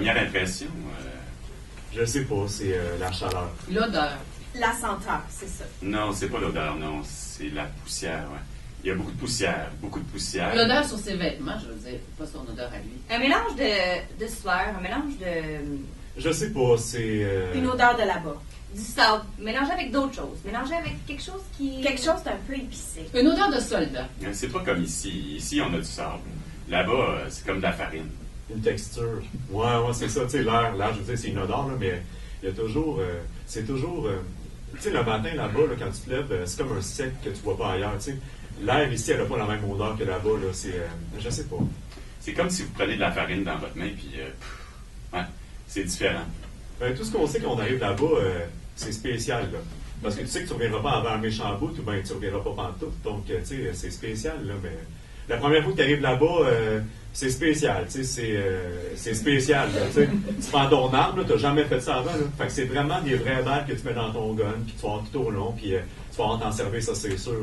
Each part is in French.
première impression? Je sais pas, c'est la chaleur. L'odeur. La senteur, c'est ça. Non, c'est pas l'odeur, non, c'est la poussière, ouais. Il y a beaucoup de poussière, L'odeur sur ses vêtements, je veux dire, pas son odeur à lui. Un mélange de sueur, un mélange de... Je sais pas, c'est... Une odeur de là-bas. Du sable, mélangé avec d'autres choses, mélangé avec quelque chose qui... Quelque chose d'un peu épicé. Une odeur de soldat. C'est pas comme ici. Ici, on a du sable. Là-bas, c'est comme de la farine. Une texture. Ouais, c'est ça, tu sais, l'air, je veux dire, c'est une odeur, là, mais il y a toujours... c'est toujours... tu sais, le matin, là-bas, là, quand tu te lèves, c'est comme un sec que tu vois pas ailleurs, tu sais. L'air ici, elle n'a pas la même odeur que là-bas, là, c'est... je sais pas. C'est comme si vous prenez de la farine dans votre main, puis... ouais, c'est différent. Tout ce qu'on sait quand on arrive là-bas, c'est spécial, là. Parce que tu sais que tu ne reviendras pas avant un méchant bout, ou bien tu ne reviendras pas pantoute. Donc, tu sais, c'est spécial, là. Mais la première fois que tu arrives là-bas, c'est spécial, tu sais, c'est spécial, là, tu sais. Tu prends ton arme, tu n'as jamais fait ça avant, là. Fait que c'est vraiment des vraies balles que tu mets dans ton gun, puis tu vas avoir tout au long, puis tu vas avoir t'en servir, ça, c'est sûr,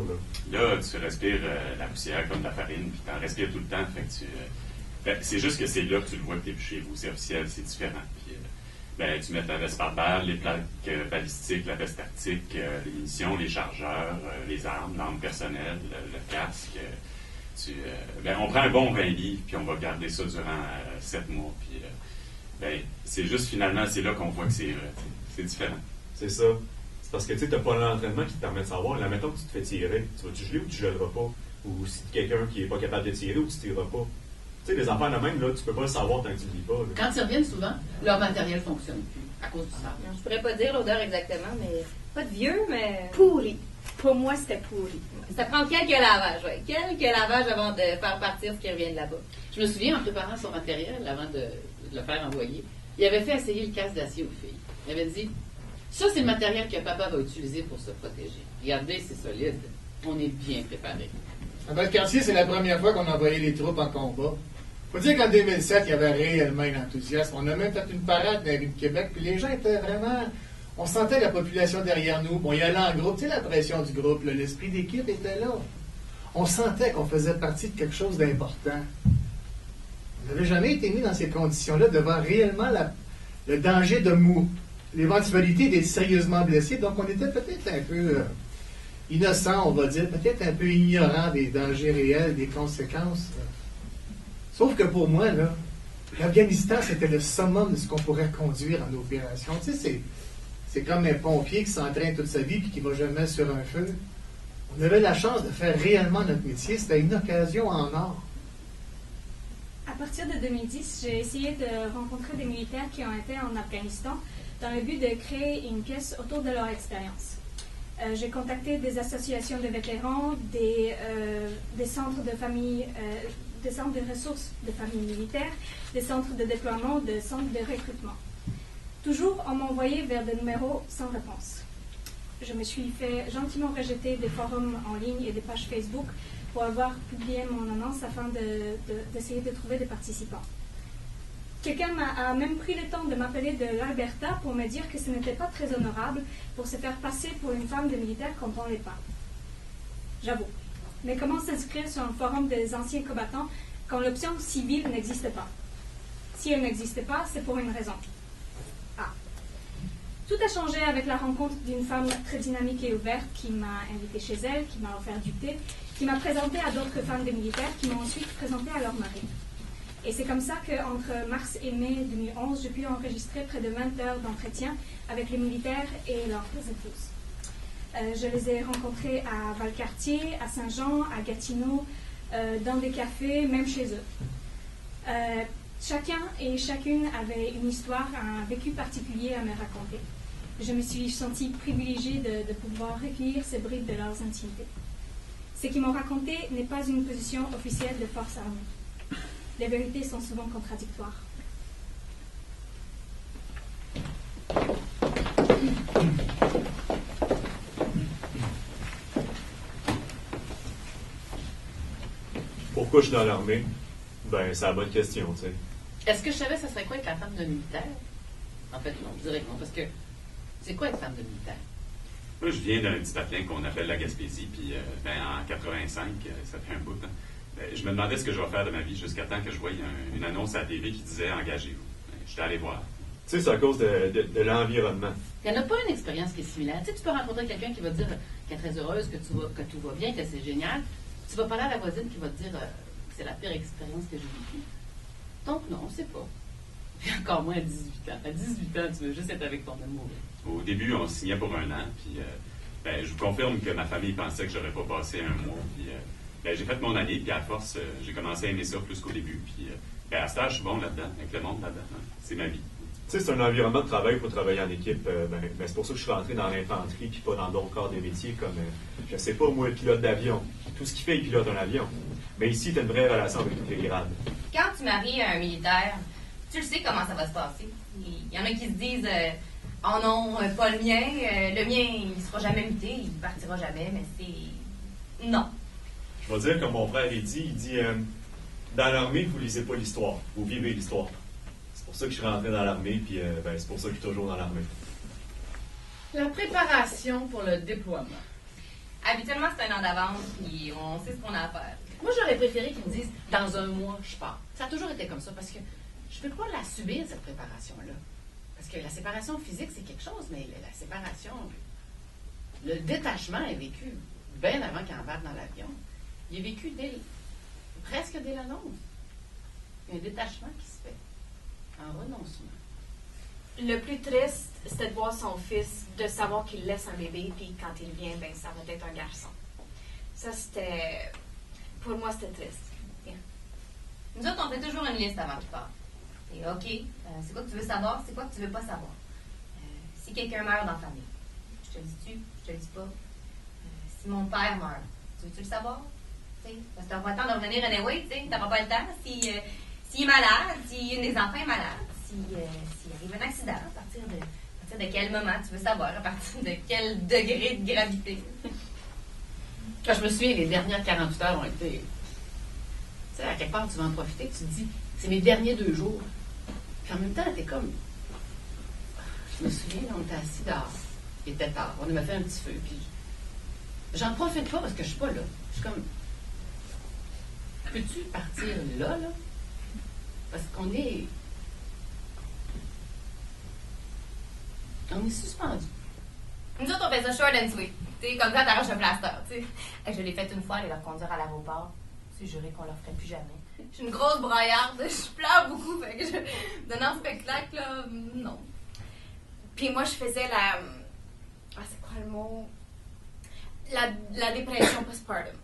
là. Là, tu respires la poussière comme de la farine, puis tu en respires tout le temps, fait que tu... c'est juste que c'est là que tu le vois que tu es chez vous, c'est officiel, c'est différent. Puis, tu mets ta veste par balle, les plaques balistiques, la veste tactique, les munitions, les chargeurs, les armes, l'arme personnelle, le casque. On prend un bon 20 livres, puis on va garder ça durant 7 mois. Puis, c'est juste finalement, c'est là qu'on voit que c'est c'est différent. C'est ça. C'est parce que tu n'as pas l'entraînement qui te permet de savoir. Là, mettons que tu te fais tirer, tu vas-tu geler ou tu ne gèleras pas? Ou si tu es quelqu'un qui n'est pas capable de tirer ou tu ne tireras pas? Tu sais, les affaires de même, là, tu peux pas le savoir tant que tu ne le lis pas. Là. Quand ils reviennent souvent, leur matériel ne fonctionne plus à cause du sable. Je pourrais pas dire l'odeur exactement, mais pas de vieux, mais... Pourri. Pour moi, c'était pourri. Ça prend quelques lavages, oui. Quelques lavages avant de faire partir ce qui revient de là-bas. Je me souviens, en préparant son matériel, avant de le faire envoyer, il avait fait essayer le casque d'acier aux filles. Il avait dit, ça, c'est le matériel que papa va utiliser pour se protéger. Regardez, c'est solide. On est bien préparé. À Valcartier, c'est la première fois qu'on envoyait les troupes en combat. Faut dire qu'en 2007, il y avait réellement un enthousiasme. On a même fait une parade dans la rue de Québec, puis les gens étaient vraiment... On sentait la population derrière nous. Bon, il y allait en groupe, tu sais, la pression du groupe, là, l'esprit d'équipe était là. On sentait qu'on faisait partie de quelque chose d'important. On n'avait jamais été mis dans ces conditions-là devant réellement le danger de l'éventualité d'être sérieusement blessé. Donc, on était peut-être un peu innocent, on va dire, peut-être un peu ignorant des dangers réels, des conséquences. Sauf que pour moi, là, l'Afghanistan, c'était le summum de ce qu'on pourrait conduire en opération. Tu sais, c'est comme un pompier qui s'entraîne toute sa vie et qui ne va jamais sur un feu. On avait la chance de faire réellement notre métier. C'était une occasion en or. À partir de 2010, j'ai essayé de rencontrer des militaires qui ont été en Afghanistan dans le but de créer une pièce autour de leur expérience. J'ai contacté des associations de vétérans, des centres de familles, des centres de ressources de familles militaires, des centres de déploiement, des centres de recrutement. Toujours, on m'a envoyé vers des numéros sans réponse. Je me suis fait gentiment rejeter des forums en ligne et des pages Facebook pour avoir publié mon annonce afin d'essayer de trouver des participants. Quelqu'un a même pris le temps de m'appeler de l'Alberta pour me dire que ce n'était pas très honorable pour se faire passer pour une femme de militaire quand on l'est pas. J'avoue. Mais comment s'inscrire sur un forum des anciens combattants quand l'option civile n'existe pas? Si elle n'existe pas, c'est pour une raison. Tout a changé avec la rencontre d'une femme très dynamique et ouverte qui m'a invitée chez elle, qui m'a offert du thé, qui m'a présenté à d'autres femmes de militaires qui m'ont ensuite présenté à leur mari. Et c'est comme ça qu'entre mars et mai 2011, j'ai pu enregistrer près de 20 heures d'entretien avec les militaires et leurs épouses. Je les ai rencontrés à Valcartier, à Saint-Jean, à Gatineau, dans des cafés, même chez eux. Chacun et chacune avait une histoire, un vécu particulier à me raconter. Je me suis sentie privilégiée de pouvoir recueillir ces bribes de leurs intimités. Ce qu'ils m'ont raconté n'est pas une position officielle de force armée. Les vérités sont souvent contradictoires. Pourquoi je suis dans l'armée? Ben, c'est la bonne question, tu sais. Est-ce que je savais ça serait quoi être la femme de militaire? En fait, non, je dirais que non, parce que c'est quoi être femme de militaire? Moi, je viens d'un petit patelin qu'on appelle la Gaspésie, puis en 85, ça fait un bout de temps. Je me demandais ce que je vais faire de ma vie jusqu'à temps que je voyais une annonce à la TV qui disait « Engagez-vous ». Je j'étais allé voir. Tu sais, c'est à cause de l'environnement. Il n'y en a pas une expérience qui est similaire. Tu sais, tu peux rencontrer quelqu'un qui va te dire qu'elle est très heureuse, que tout va bien, que c'est génial. Tu vas parler à la voisine qui va te dire que c'est la pire expérience que j'ai vécue. Donc non, c'est pas. Puis encore moins à 18 ans. À 18 ans, tu veux juste être avec ton amour. Au début, on signait pour 1 an, puis je vous confirme que ma famille pensait que j'aurais pas passé 1 mois. Puis j'ai fait mon année, puis à force, j'ai commencé à aimer ça plus qu'au début. Puis à ce stade, je suis bon là-dedans, avec le monde là-dedans. Hein. C'est ma vie. Tu sais, c'est un environnement de travail pour travailler en équipe. C'est pour ça que je suis rentré dans l'infanterie puis pas dans d'autres corps de métier comme, je sais pas, moi, pilote d'avion. Tout ce qu'il fait, il pilote un avion. Mais ici, tu as une vraie relation avec tous les grades. Quand tu maries un militaire, tu le sais comment ça va se passer. Il y en a qui se disent oh non, pas le mien. Le mien, il sera jamais muté, il partira jamais, mais c'est. Non. Je vais dire comme mon frère il dit dans l'armée, vous lisez pas l'histoire, vous vivez l'histoire. C'est pour ça que je suis rentré dans l'armée, puis c'est pour ça que je suis toujours dans l'armée. La préparation pour le déploiement. Habituellement, c'est 1 an d'avance, puis on sait ce qu'on a à faire. Moi, j'aurais préféré qu'ils me disent dans 1 mois, je pars. Ça a toujours été comme ça parce que je ne peux pas la subir, cette préparation-là. Parce que la séparation physique, c'est quelque chose, mais la séparation, le détachement est vécu bien avant qu'il embarque dans l'avion. Il est vécu presque dès l'annonce. Il y a un détachement qui se fait en renoncement. Le plus triste, c'était de voir son fils, de savoir qu'il laisse un bébé, puis quand il vient, ben ça va être un garçon. Ça, c'était... Pour moi, c'était triste. Yeah. Nous autres, on fait toujours une liste avant qu'il parte. Et OK, c'est quoi que tu veux savoir, c'est quoi que tu veux pas savoir. Si quelqu'un meurt dans la famille, je te le dis-tu, je te le dis pas. Si mon père meurt, tu veux-tu le savoir? T'sais, parce que t'as pas le temps de revenir anyway, tu sais, t'auras pas le temps. S'il est malade, si une des enfants est malade, s'il arrive un accident, à partir de quel moment tu veux savoir, à partir de quel degré de gravité. Quand je me souviens, les dernières 48 heures ont été... Tu sais, à quelque part, tu vas en profiter, tu te dis, c'est mes derniers 2 jours. Puis en même temps, t'es comme... Je me souviens, on était assis dehors. Il était tard. On m'a fait un petit feu, puis... J'en profite pas parce que je suis pas là. Je suis comme... Peux-tu partir là? Parce qu'on est... On est suspendu. Nous autres, on fait ça short and sweet. T'sais, comme ça, t'arraches un plaster. T'sais. Je l'ai fait une fois, aller leur conduire à l'aéroport. C'est juré qu'on leur ferait plus jamais. Je suis une grosse braillarde, je pleure beaucoup. Fait que donnant spectacle, là, non. Puis moi, je faisais la... Ah, c'est quoi le mot? La dépression postpartum.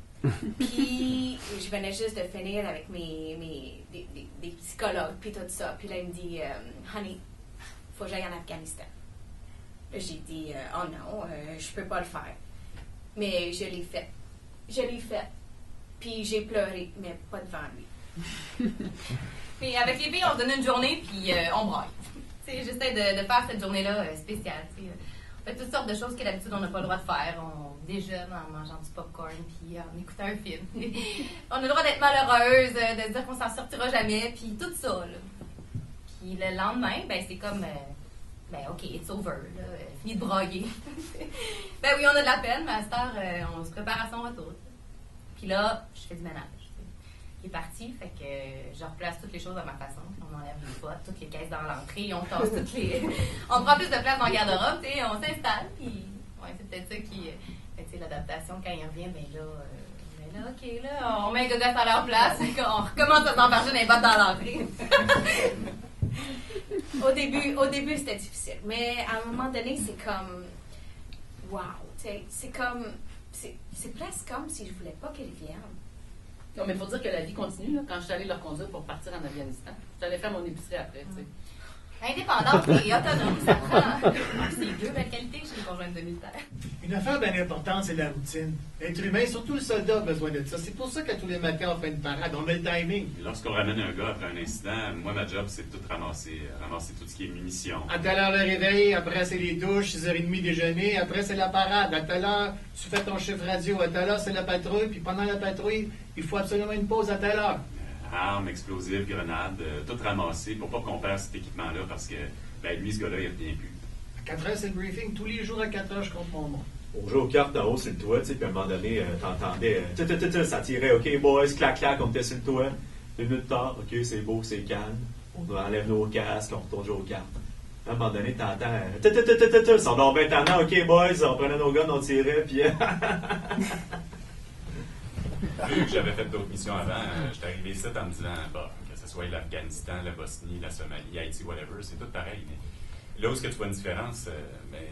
Puis je venais juste de finir avec des psychologues, puis tout ça. Puis là, il me dit, honey, faut que j'aille en Afghanistan. Là, j'ai dit, oh non, je peux pas le faire. Mais je l'ai fait. Je l'ai fait. Puis j'ai pleuré, mais pas devant lui. Puis avec les filles, on se donne une journée, puis on braille. J'essaie de faire cette journée-là spéciale. T'sais. On fait toutes sortes de choses que d'habitude on n'a pas le droit de faire. On déjeune en mangeant du popcorn, puis en écoutant un film. On a le droit d'être malheureuse, de se dire qu'on s'en sortira jamais, puis tout ça. Là. Puis le lendemain, ben c'est comme... OK, it's over, là, fini de brailler. Ben oui, on a de la peine, mais à cette heure, on se prépare à son retour. Puis là, je fais du ménage. Il est parti, fait que je replace toutes les choses à ma façon. On enlève les bottes, toutes les caisses dans l'entrée, on tasse toutes les... on prend plus de place dans le garde-robe, tu sais, on s'installe, puis ouais, c'est peut-être ça qui... tu sais, l'adaptation, quand il revient, ben là, OK, là, on met les gogosses à leur place, on recommence à s'embarger dans les bottes dans l'entrée. Au début, c'était difficile. Mais à un moment donné, c'est comme... Wow! C'est comme... C'est presque comme si je voulais pas qu'elle vienne. Non, mais il faut dire que la vie continue. Là. Quand je suis allée leur conduire pour partir en Afghanistan, je suis allée faire mon épicerie après. Tu sais. Indépendante et autonome, ça prend. C'est 2 belles qualités chez les conjointes de militaires. Une affaire bien importante, c'est la routine. L'être humain, surtout le soldat, a besoin de ça. C'est pour ça qu'à tous les matins, on fait une parade. On a le timing. Lorsqu'on ramène un gars après un incident, moi, ma job, c'est de tout ramasser tout ce qui est munitions. À telle heure le réveil, après c'est les douches, 6h30 déjeuner, après c'est la parade. À telle heure, tu fais ton chiffre radio. À telle heure, c'est la patrouille. Puis pendant la patrouille, il faut absolument une pause à telle heure. Armes, explosifs, grenades, tout ramasser pour pas qu'on perde cet équipement-là parce que, lui, ce gars-là, il revient plus. À 4 heures, c'est le briefing. Tous les jours à 4 heures, je compte mon monde. On jouait aux cartes en haut sur le toit, tu sais, puis à un moment donné, t'entendais, ça tirait, OK, boys, clac, clac, on était sur le toit. 2 minutes tard, OK, c'est beau, c'est calme. On enlève nos casques, on retourne jouer aux cartes. À un moment donné, t'entends ils sont donc bien tannants, ok boys, on prenait nos guns, on tirait, puis Vu que j'avais fait d'autres missions avant, j'étais arrivé ici en me disant, bah, que ce soit l'Afghanistan, la Bosnie, la Somalie, Haïti, whatever, c'est tout pareil. Mais là où est-ce que tu vois une différence,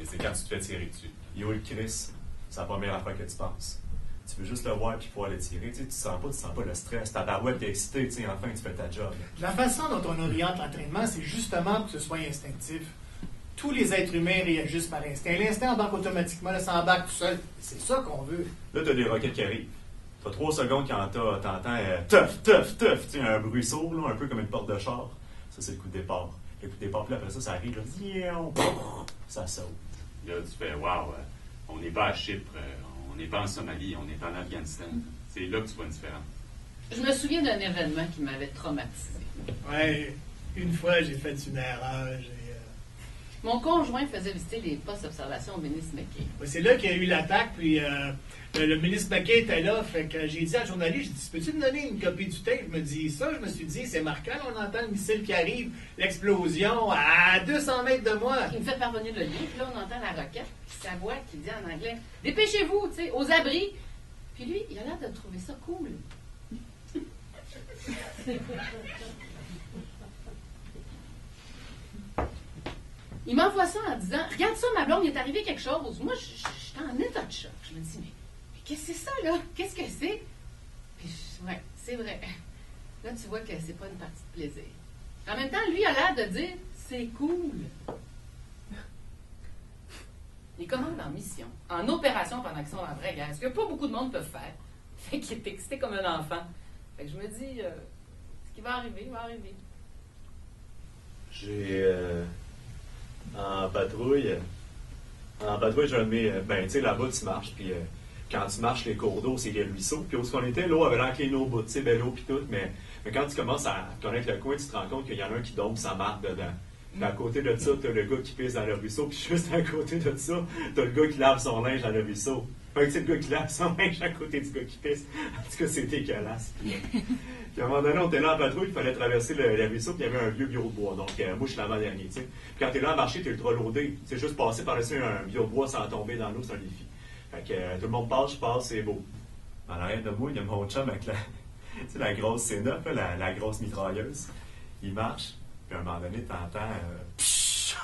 c'est quand tu te fais tirer dessus. Yo, le Chris, c'est la première affaire que tu penses. Tu veux juste le voir puis pouvoir le tirer. Tu sens pas le stress. Ta barouette t'es excité, enfin tu fais ta job. La façon dont on oriente l'entraînement, c'est justement pour que ce soit instinctif. Tous les êtres humains réagissent par instinct. L'instinct embarque automatiquement, là, ça embarque tout seul. C'est ça qu'on veut. Là, t'as des roquettes qui arrivent. T'as 3 secondes quand t'entends teuf, teuf, teuf, tu sais, un bruit sourd, là, un peu comme une porte de char. Ça, c'est le coup de départ. Le coup de départ, puis après ça arrive, là, ça saute. Là, tu fais, waouh, on n'est pas à Chypre, on n'est pas en Somalie, on est en Afghanistan. C'est là que tu vois une différence. Je me souviens d'un événement qui m'avait traumatisé. Ouais, une fois, j'ai fait une erreur. Mon conjoint faisait visiter les postes d'observation au ministre McKay. C'est là qu'il y a eu l'attaque, puis le ministre McKay était là, fait que j'ai dit à la journaliste, j'ai dit, peux-tu me donner une copie du tape? Il me dit ça, je me suis dit, c'est marquant, on entend le missile qui arrive, l'explosion à 200 mètres de moi. Il me fait parvenir le lien, puis là, on entend la roquette, puis sa voix qui dit en anglais, dépêchez-vous, tu sais, aux abris. Puis lui, il a l'air de trouver ça cool. Il m'envoie ça en disant, regarde ça, ma blonde, il est arrivé quelque chose. Moi, j'étais en état de choc. Je me dis, mais qu'est-ce que c'est ça, là? Qu'est-ce que c'est? Puis, ouais, c'est vrai. Là, tu vois que c'est pas une partie de plaisir. En même temps, lui a l'air de dire, c'est cool. Il commande en mission, en opération pendant qu'ils sont en vraie guerre, ce que pas beaucoup de monde peuvent faire. Fait qu'il est excité comme un enfant. Fait que je me dis, ce qui va arriver, va arriver. J'ai en patrouille, j'ai un de mes. Ben, tu sais, là-bas, tu marches, puis quand tu marches, les cours d'eau, c'est des ruisseaux. Puis où est-ce qu'on était, l'eau avait l'encliné au bout, tu sais, belle eau, puis tout. Mais quand tu commences à connaître le coin, tu te rends compte qu'il y en a un qui tombe, ça marque dedans. Puis à côté de ça, t'as le gars qui pisse dans le ruisseau, puis juste à côté de ça, t'as le gars qui lave son linge dans le ruisseau. Fait que c'est le gars qui lave son linge à côté du gars qui pisse. En tout cas, c'est dégueulasse. Puis à un moment donné, on était là en patrouille, il fallait traverser le ruisseau, puis il y avait un vieux bureau de bois. Donc, moi, je suis l'avant-dernier, tu sais. Puis quand t'es là à marcher, t'es ultra loadé. C'est juste passer par-dessus un bureau de bois sans tomber dans l'eau, c'est un défi. Fait que tout le monde passe, je passe, c'est beau. En arrière de moi, il y a mon chum avec la grosse C9, la grosse mitrailleuse. Il marche, puis à un moment donné, t'entends...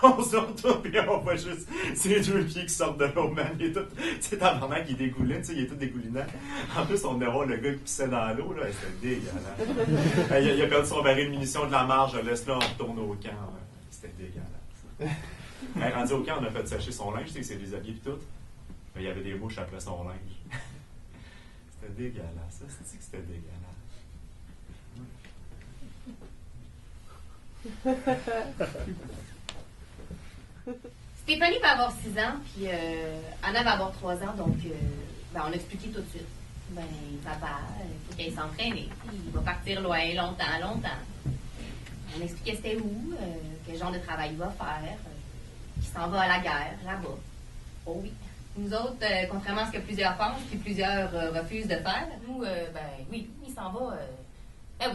on se retourne, puis on voit juste ces 2 pieds qui sortent de l'eau, man. Il est tout, tu sais, tabarnak, il dégouline, tu sais, il est tout dégoulinant. En plus, on venait voir le gars qui pissait dans l'eau, là, c'était dégueulasse. Il a perdu son baril de munitions de la marge, je laisse là, on retourne au camp. C'était dégueulasse. Rendu au camp, on a fait sécher son linge, tu sais, c'est déshabillé et tout. Mais il y avait des mouches après son linge. C'était dégueulasse, ça, c'est que c'était dégueulasse. Stéphanie va avoir 6 ans, puis Anna va avoir 3 ans, donc on a expliqué tout de suite. Ben, papa, il faut qu'elle s'entraîne, il va partir loin, longtemps. On expliquait c'était où, quel genre de travail il va faire, qu'il s'en va à la guerre, là-bas. Oh oui. Nous autres, contrairement à ce que plusieurs pensent, puis plusieurs refusent de faire, nous, oui, il s'en va...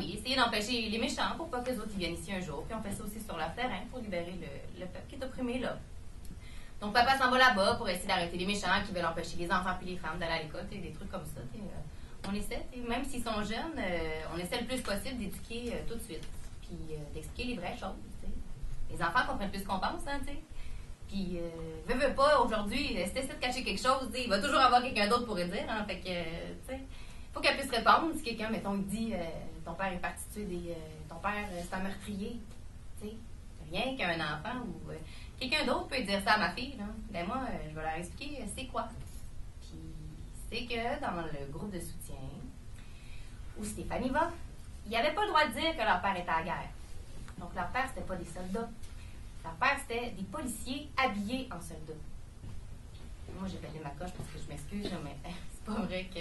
essayer d'empêcher les méchants pour pas que les autres ils viennent ici un jour. Puis on fait ça aussi sur leur terrain pour libérer le peuple qui est opprimé là. Donc papa s'en va là-bas pour essayer d'arrêter les méchants qui veulent empêcher les enfants puis les femmes d'aller à l'école, des trucs comme ça. On essaie, même s'ils sont jeunes, on essaie le plus possible d'éduquer tout de suite. Puis d'expliquer les vraies choses. T'sais. Les enfants comprennent plus qu'on pense, hein, tu sais. Puis, veux pas, aujourd'hui, si t'essaies de cacher quelque chose, il va toujours avoir quelqu'un d'autre pour le dire, hein. Fait que, tu sais, faut qu'elle puisse répondre. Si quelqu'un, mettons, dit ton père est parti tuer ton père, c'est un meurtrier. Tu sais, rien qu'un enfant ou quelqu'un d'autre peut dire ça à ma fille, là. Ben moi, je vais leur expliquer c'est quoi. Puis, c'est que dans le groupe de soutien où Stéphanie va, il n'y avait pas le droit de dire que leur père était à la guerre. Donc, leur père, c'était pas des soldats. Leur père, c'était des policiers habillés en soldats. Moi, j'ai perdu ma coche parce que je m'excuse, mais c'est pas vrai que...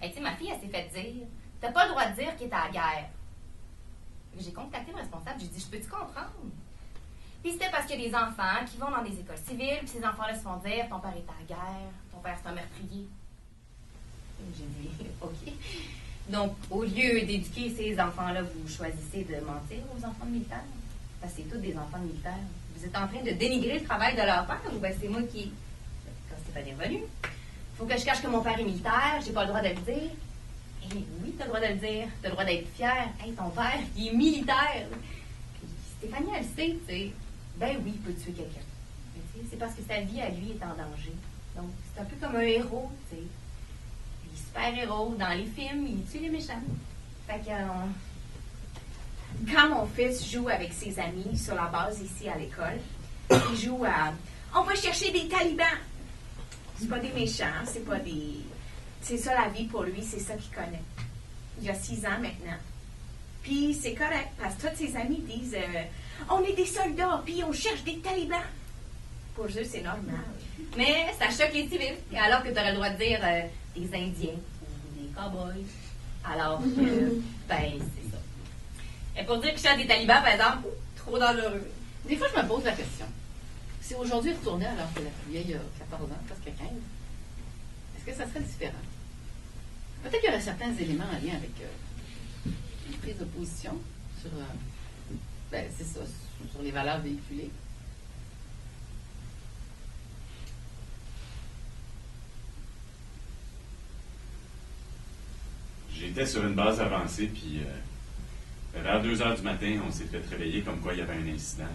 Hey, tu sais, ma fille, elle s'est fait dire, t'as pas le droit de dire qu'il est à la guerre. J'ai contacté le responsable, j'ai dit, je peux-tu comprendre? Puis c'était parce qu'il y a des enfants qui vont dans des écoles civiles, puis ces enfants-là se font dire, ton père est à la guerre, ton père c'est un meurtrier. J'ai dit, OK. Donc, au lieu d'éduquer ces enfants-là, vous choisissez de mentir aux enfants de militaires? Parce que c'est tous des enfants de militaires. Vous êtes en train de dénigrer le travail de leur père, ou bien c'est moi qui... Quand Stéphane est revenu, il faut que je cache que mon père est militaire, j'ai pas le droit de le dire. Eh oui, t'as le droit de le dire. T'as le droit d'être fier. Hey, ton père, il est militaire. Puis Stéphanie, elle le sait, tu sais. Ben oui, il peut tuer quelqu'un. Mais tu sais, c'est parce que sa vie à lui est en danger. Donc, c'est un peu comme un héros, tu sais. Il est super-héros. Dans les films, il tue les méchants. Fait que... Quand mon fils joue avec ses amis sur la base ici à l'école, il joue à « On va chercher des talibans ». C'est pas des méchants, c'est pas des... C'est ça la vie pour lui, c'est ça qu'il connaît. Il a 6 ans maintenant. Puis c'est correct, parce que tous ses amis disent On est des soldats, puis on cherche des talibans ». Pour eux, c'est normal. Mais ça choque les civils. Alors que tu aurais le droit de dire des Indiens ou des cowboys. Alors que, ben, c'est ça. Et pour dire que je cherche des talibans, par exemple, trop dangereux. Des fois, je me pose la question. Si aujourd'hui retournait alors que la vieille a 14 ans, presque 15, est-ce que ça serait différent? Peut-être qu'il y aurait certains éléments en lien avec une prise de position sur, ben, c'est ça, sur les valeurs véhiculées. J'étais sur une base avancée, puis vers 2 heures du matin, on s'est fait réveiller comme quoi il y avait un incident.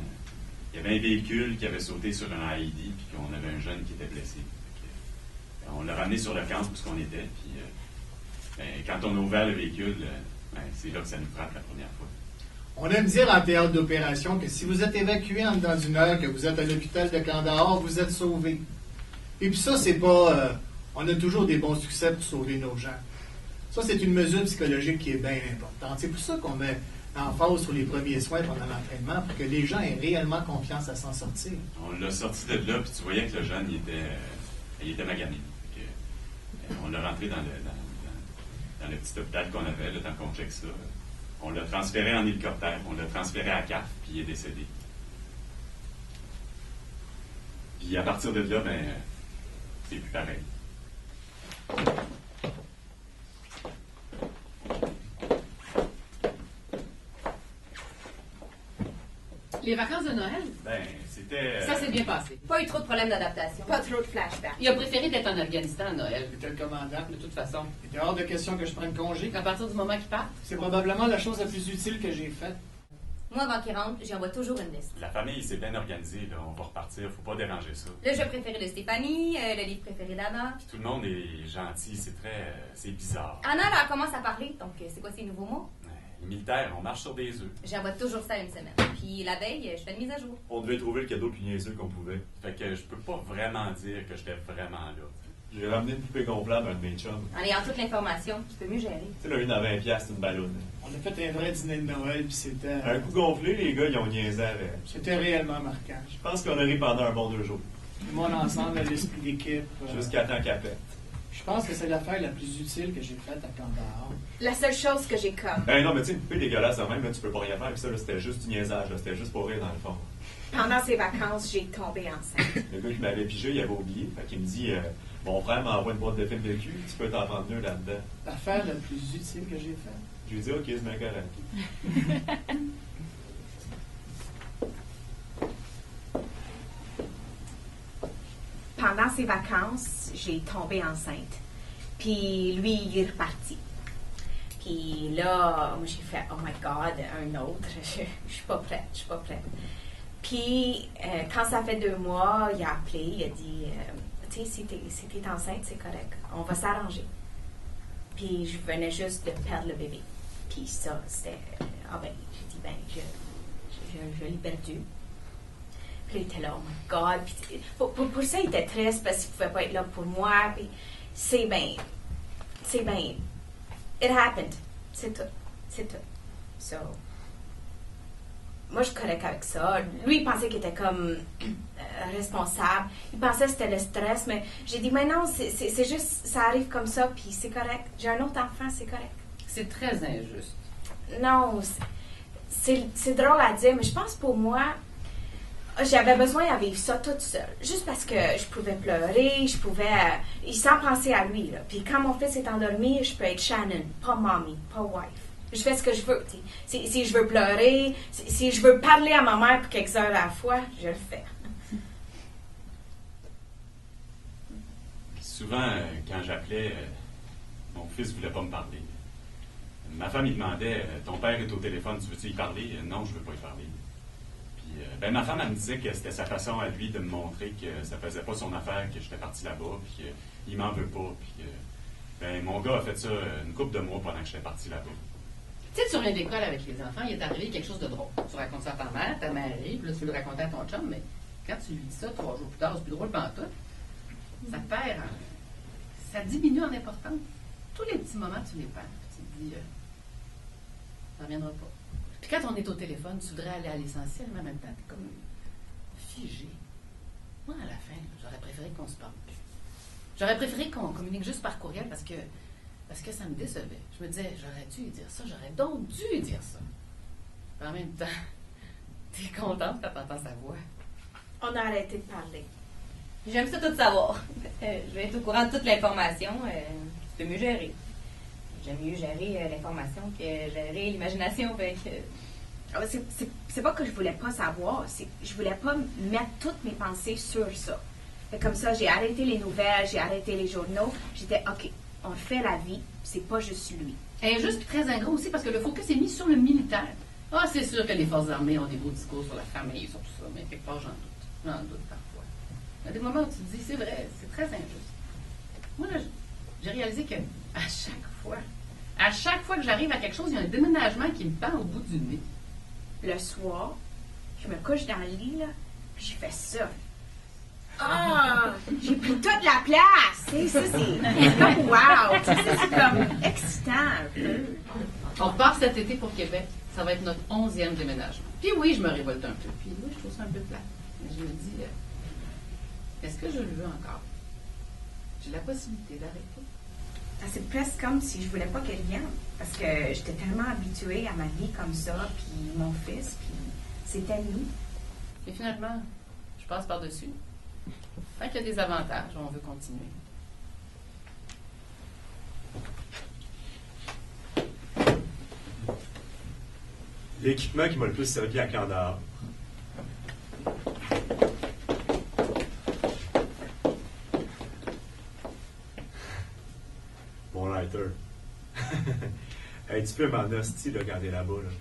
Il y avait un véhicule qui avait sauté sur un IED, puis qu'on avait un jeune qui était blessé. On l'a ramené sur le camp où on était, puis ben, quand on a ouvert le véhicule, ben, c'est là que ça nous frappe la première fois. On aime dire en théâtre d'opération que si vous êtes évacué en dedans d'une heure, que vous êtes à l'hôpital de Kandahar, vous êtes sauvé. Et puis ça, c'est pas... on a toujours des bons succès pour sauver nos gens. Ça, c'est une mesure psychologique qui est bien importante. C'est pour ça qu'on met l'emphase sur les premiers soins pendant l'entraînement, pour que les gens aient réellement confiance à s'en sortir. On l'a sorti de là, puis tu voyais que le jeune, il était magané. On l'a rentré dans le petit hôpital qu'on avait, le temps qu'on check ça. On l'a transféré en hélicoptère, on l'a transféré à CAF, puis il est décédé. Puis à partir de là, ben, c'est plus pareil. Les vacances de Noël, Ben, c'était... ça s'est bien passé. Pas eu trop de problèmes d'adaptation. Pas trop de flashbacks. Il a préféré d'être en Afghanistan à Noël. C'était le commandant. De toute façon. Il était hors de question que je prenne congé. À partir du moment qu'il part, C'est probablement la chose la plus utile que j'ai faite. Moi, avant qu'il rentre, j'envoie toujours une liste. La famille s'est bien organisée, là. On va repartir, faut pas déranger ça. Le jeu préféré de Stéphanie, le livre préféré d'Anna. Tout le monde est gentil, c'est bizarre. Anna, là, elle commence à parler, donc c'est quoi ces nouveaux mots? Les militaires, on marche sur des œufs. J'envoie toujours ça une semaine. Puis la veille, je fais une mise à jour. On devait trouver le cadeau plus niaiseux qu'on pouvait. Fait que je peux pas vraiment dire que j'étais vraiment là. J'ai ramené une poupée gonflable à un de mes chums. En ayant toute l'information, tu peux mieux gérer. Tu sais, là, une à 20$, c'est une ballonne. On a fait un vrai dîner de Noël, puis c'était... Un coup gonflé, les gars, ils ont niaisé avec. C'était réellement marquant. Je pense qu'on a ri pendant un bon 2 jours. Tout le monde ensemble, l'esprit d'équipe. Jusqu'à temps qu'elle pète. Je pense que c'est l'affaire la plus utile que j'ai faite à Kandahar. La seule chose que j'ai comme... Ben non, mais tu sais, une poupée dégueulasse de même, là, tu peux pas rien faire avec ça, là, c'était juste du niaisage, là, c'était juste pour rire dans le fond. Pendant ces vacances, j'ai tombé enceinte. Le gars qui m'avait pigé, il avait oublié, fait qu'il me dit mon frère m'envoie une boîte de films de cul, tu peux t'en prendre 2 là-dedans. L'affaire la plus utile que j'ai faite. Je lui dis ok, c'est bien correct. Pendant ces vacances, j'ai tombé enceinte. Puis lui, il est reparti. Puis là, moi, j'ai fait « Oh my God, un autre. Je suis pas prête, je suis pas prête. » Puis, quand ça fait 2 mois, il a appelé, il a dit « Tu sais, si t'es enceinte, c'est correct. On va s'arranger. » Puis, je venais juste de perdre le bébé. Puis ça, c'était... Ah ben, j'ai dit « Ben, je l'ai perdu. » Puis il était là, « Oh my God. » Puis pour ça, il était triste parce qu'il pouvait pas être là pour moi. Puis c'est bien... It happened. C'est tout. So, moi, je suis correct avec ça. Lui, il pensait qu'il était comme responsable. Il pensait que c'était le stress, mais j'ai dit, mais non, c'est juste, ça arrive comme ça, puis c'est correct. J'ai un autre enfant, c'est correct. c'est très injuste. Non, c'est drôle à dire, mais je pense pour moi, J'avais besoin à vivre ça toute seule. Juste parce que je pouvais pleurer, je pouvais... sans penser à lui, là. Puis quand mon fils est endormi, je peux être Shannon, pas mommy, pas wife. Je fais ce que je veux, tu sais. Si je veux pleurer, si je veux parler à ma mère pour quelques heures à la fois, je le fais. Souvent, quand j'appelais, mon fils ne voulait pas me parler. Ma femme, il demandait, ton père est au téléphone, tu veux-tu y parler? Non, je ne veux pas y parler. Puis, ma femme, elle me disait que c'était sa façon à lui de me montrer que ça faisait pas son affaire, que j'étais parti là-bas, puis qu'il m'en veut pas. Puis, mon gars a fait ça une couple de mois pendant que j'étais parti là-bas. Tu sais, tu reviens d'école avec les enfants, il est arrivé quelque chose de drôle. Tu racontes ça à ta mère arrive, puis là, tu veux le raconter à ton chum, mais quand tu lui dis ça 3 jours plus tard, c'est plus drôle pantoute. Ça perd, ça diminue en importance. Tous les petits moments, tu les perds. Tu te dis, ça ne reviendra pas. Puis quand on est au téléphone, tu voudrais aller à l'essentiel, mais en même temps, tu es comme figé. Moi, à la fin, j'aurais préféré qu'on se parle plus. J'aurais préféré qu'on communique juste par courriel parce que ça me décevait. Je me disais, j'aurais dû lui dire ça, j'aurais donc dû lui dire ça. Puis en même temps, t'es contente quand t'entends sa voix. On a arrêté de parler. J'aime ça tout savoir. Je vais être au courant de toute l'information. Tu peux mieux gérer. J'aime mieux gérer l'information que gérer l'imagination. C'est pas que je voulais pas savoir, c'est que je voulais pas mettre toutes mes pensées sur ça. Fait comme ça, j'ai arrêté les nouvelles, j'ai arrêté les journaux. J'étais, OK, on fait la vie, c'est pas juste lui. Et juste très ingrat aussi parce que le focus est mis sur le militaire. Ah, c'est sûr que les forces armées ont des beaux discours sur la famille, sur tout ça, mais quelque part, j'en doute parfois. Il y a des moments où tu te dis, c'est vrai, c'est très injuste. Moi, là, j'ai réalisé que à chaque fois que j'arrive à quelque chose, il y a un déménagement qui me pend au bout du nez. Le soir, je me couche dans le lit, là, puis je fais ça. Ah! J'ai pris toute la place! Tu sais, ça, c'est comme wow! Tu sais, c'est comme excitant un peu. On part cet été pour Québec. Ça va être notre 11e déménagement. Puis oui, je me révolte un peu. Puis oui, je trouve ça un peu plat. Mais je me dis, est-ce que je le veux encore? J'ai la possibilité d'arrêter. C'est presque comme si je voulais pas qu'elle vienne. Parce que j'étais tellement habituée à ma vie comme ça, puis mon fils, puis c'était nous. Et finalement, je passe par-dessus. Tant qu'il y a des avantages, on veut continuer. L'équipement qui m'a le plus servi à Kandahar. Mon lighter. Hey, tu peux m'en hostie là, quand t'es là-bas. Là. Tu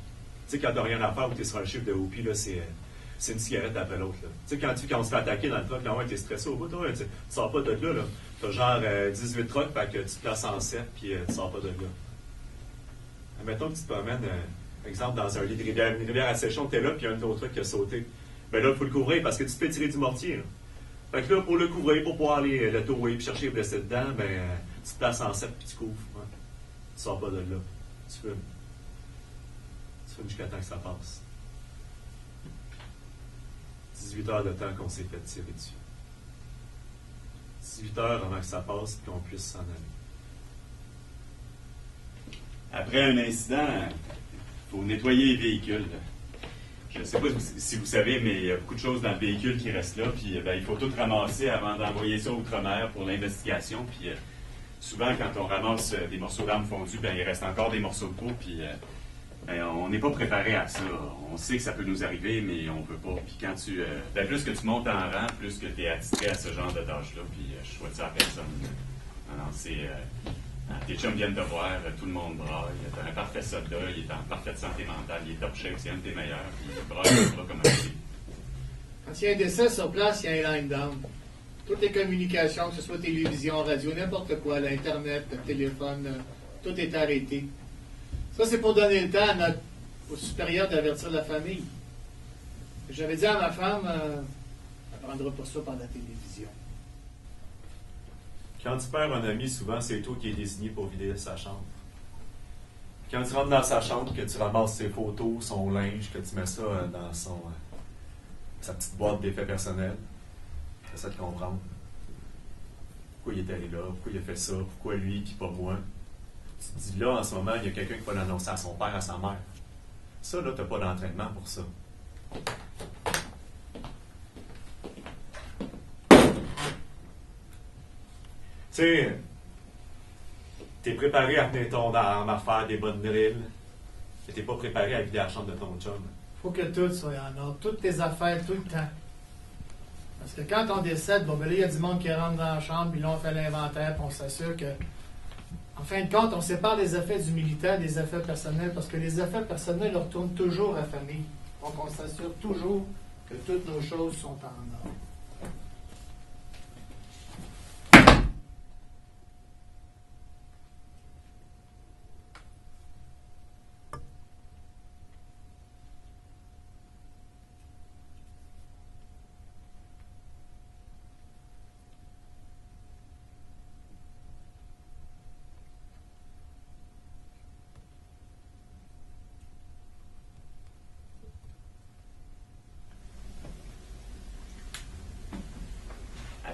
sais, quand t'as rien à faire ou t'es sur le chiffre de Hopi, là, c'est une cigarette après l'autre. Tu sais, quand on se fait attaquer dans le truck, là, ouais, t'es stressé au bout, toi, tu sors pas de là. T'as genre 18 trucks, fait que tu te places en 7, puis tu sors pas de là. Admettons que tu te promènes, exemple, dans un lit de rivière, une rivière asséchante, t'es là, puis il y a un autre truc qui a sauté. Ben là, il faut le couvrir parce que tu te fais tirer du mortier. Là. Fait que là, pour le couvrir, pour pouvoir aller le tower puis chercher les blessés dedans, ben, tu te places en 7 puis tu couvres. Ouais. Tu sors pas de là. Tu fumes. Tu fumes jusqu'à temps que ça passe. 18 heures de temps qu'on s'est fait tirer dessus. 18 heures avant que ça passe et qu'on puisse s'en aller. Après un incident, il faut nettoyer les véhicules. Je ne sais pas si vous savez, mais il y a beaucoup de choses dans le véhicule qui restent là. Puis il faut tout ramasser avant d'envoyer ça outre-mer pour l'investigation. Puis souvent, quand on ramasse des morceaux d'armes fondues, il reste encore des morceaux de peau. Puis on n'est pas préparé à ça. On sait que ça peut nous arriver, mais on ne peut pas. Puis quand plus que tu montes en rang, plus que tu es attitré à ce genre de tâches-là. Puis je souhaite ça à personne. Alors, tes chums viennent te voir, tout le monde braille. T'as un parfait soldat, il est en parfaite santé mentale, il est top shape, c'est un de tes meilleurs, puis il braille pas comme un pied. Quand il y a un décès sur place, il y a un line down. Toutes les communications, que ce soit télévision, radio, n'importe quoi, l'Internet, le téléphone, tout est arrêté. Ça, c'est pour donner le temps au supérieur d'avertir la famille. J'avais dit à ma femme, elle ne prendra pas ça par la télévision. Quand tu perds un ami, souvent, c'est toi qui es désigné pour vider sa chambre. Quand tu rentres dans sa chambre, que tu ramasses ses photos, son linge, que tu mets ça dans sa petite boîte d'effets personnels, tu essaies de comprendre pourquoi il est allé là, pourquoi il a fait ça, pourquoi lui, puis pas moi. Tu te dis, là, en ce moment, il y a quelqu'un qui va l'annoncer à son père, à sa mère. Ça, là, tu n'as pas d'entraînement pour ça. sais, t'es préparé à tenir ton arme, à faire des bonnes drills, mais t'es pas préparé à vider la chambre de ton chum. Faut que tout soit en ordre, toutes tes affaires, tout le temps. Parce que quand on décède, bon, ben là, il y a du monde qui rentre dans la chambre, puis là, on fait l'inventaire, puis on s'assure que, en fin de compte, on sépare les effets du militaire des effets personnels, parce que les effets personnels retournent toujours à la famille. Donc, on s'assure toujours que toutes nos choses sont en ordre.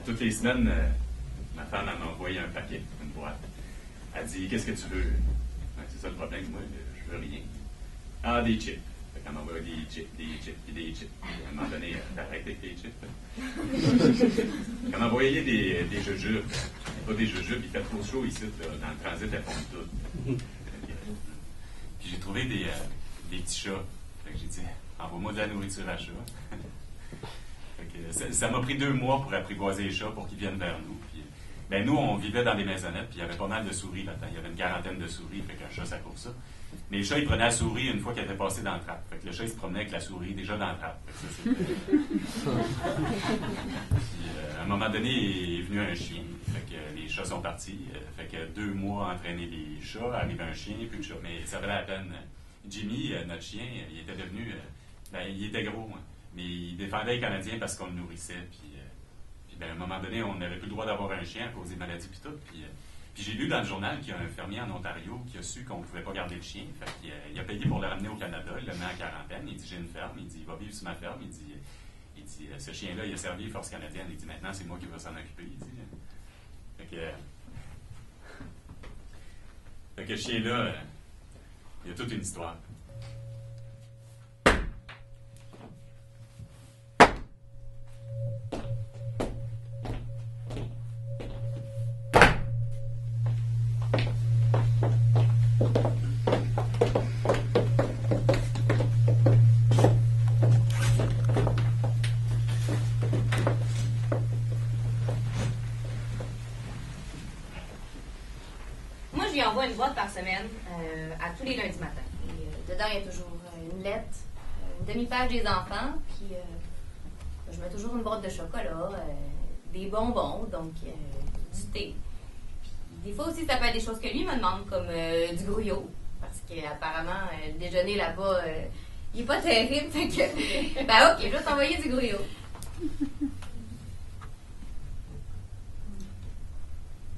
Toutes les semaines, ma femme m'a envoyé un paquet, une boîte. Elle dit, qu'est-ce que tu veux? Ben, c'est ça le problème, moi, je veux rien. Ah, des chips. Fait qu'elle m'envoie des chips, puis des chips. À un moment donné, t'arrêtes avec les chips. Elle m'a envoyé des jujubes. Pas des jujubes, il fait trop chaud ici, là, dans le transit, elles fondent toutes. Puis j'ai trouvé des petits chats. Fait que j'ai dit, envoie-moi de la nourriture à chat. Ça m'a pris 2 mois pour apprivoiser les chats pour qu'ils viennent vers nous. Puis, ben nous, on vivait dans des maisonnettes, puis il y avait pas mal de souris là-dedans. Il y avait une quarantaine de souris, fait qu'un chat, ça court ça. Mais le chat, il prenait la souris une fois qu'elle était passée dans le trappe. Fait que le chat, il se promenait avec la souris déjà dans le trappe. Fait que ça, puis, à un moment donné, il est venu un chien. Fait que les chats sont partis. Fait que 2 mois à entraîner les chats, arrive un chien, plus de chat. Mais ça valait la peine. Jimmy, notre chien, il était devenu... il était gros, hein. Mais il défendait les Canadiens parce qu'on le nourrissait. Puis à un moment donné, on n'avait plus le droit d'avoir un chien à cause des maladies puis tout. Puis j'ai lu dans le journal qu'il y a un fermier en Ontario qui a su qu'on ne pouvait pas garder le chien. Fait qu'il a payé pour le ramener au Canada, il le met en quarantaine. Il dit, j'ai une ferme. Il dit, il va vivre sur ma ferme. Il dit ce chien-là, il a servi les forces canadiennes. Il dit, maintenant, c'est moi qui vais s'en occuper. Il dit. Fait que ce chien-là, il y a toute une histoire. Une boîte par semaine à tous les lundis matins. Et, dedans, il y a toujours une lettre, une demi-page des enfants, puis je mets toujours une boîte de chocolat, des bonbons, donc du thé. Puis, des fois aussi, ça peut être des choses que lui me demande, comme du grouillot, parce qu'apparemment, le déjeuner là-bas, il n'est pas terrible, fait que, ben ok, je vais t'envoyer du grouillot.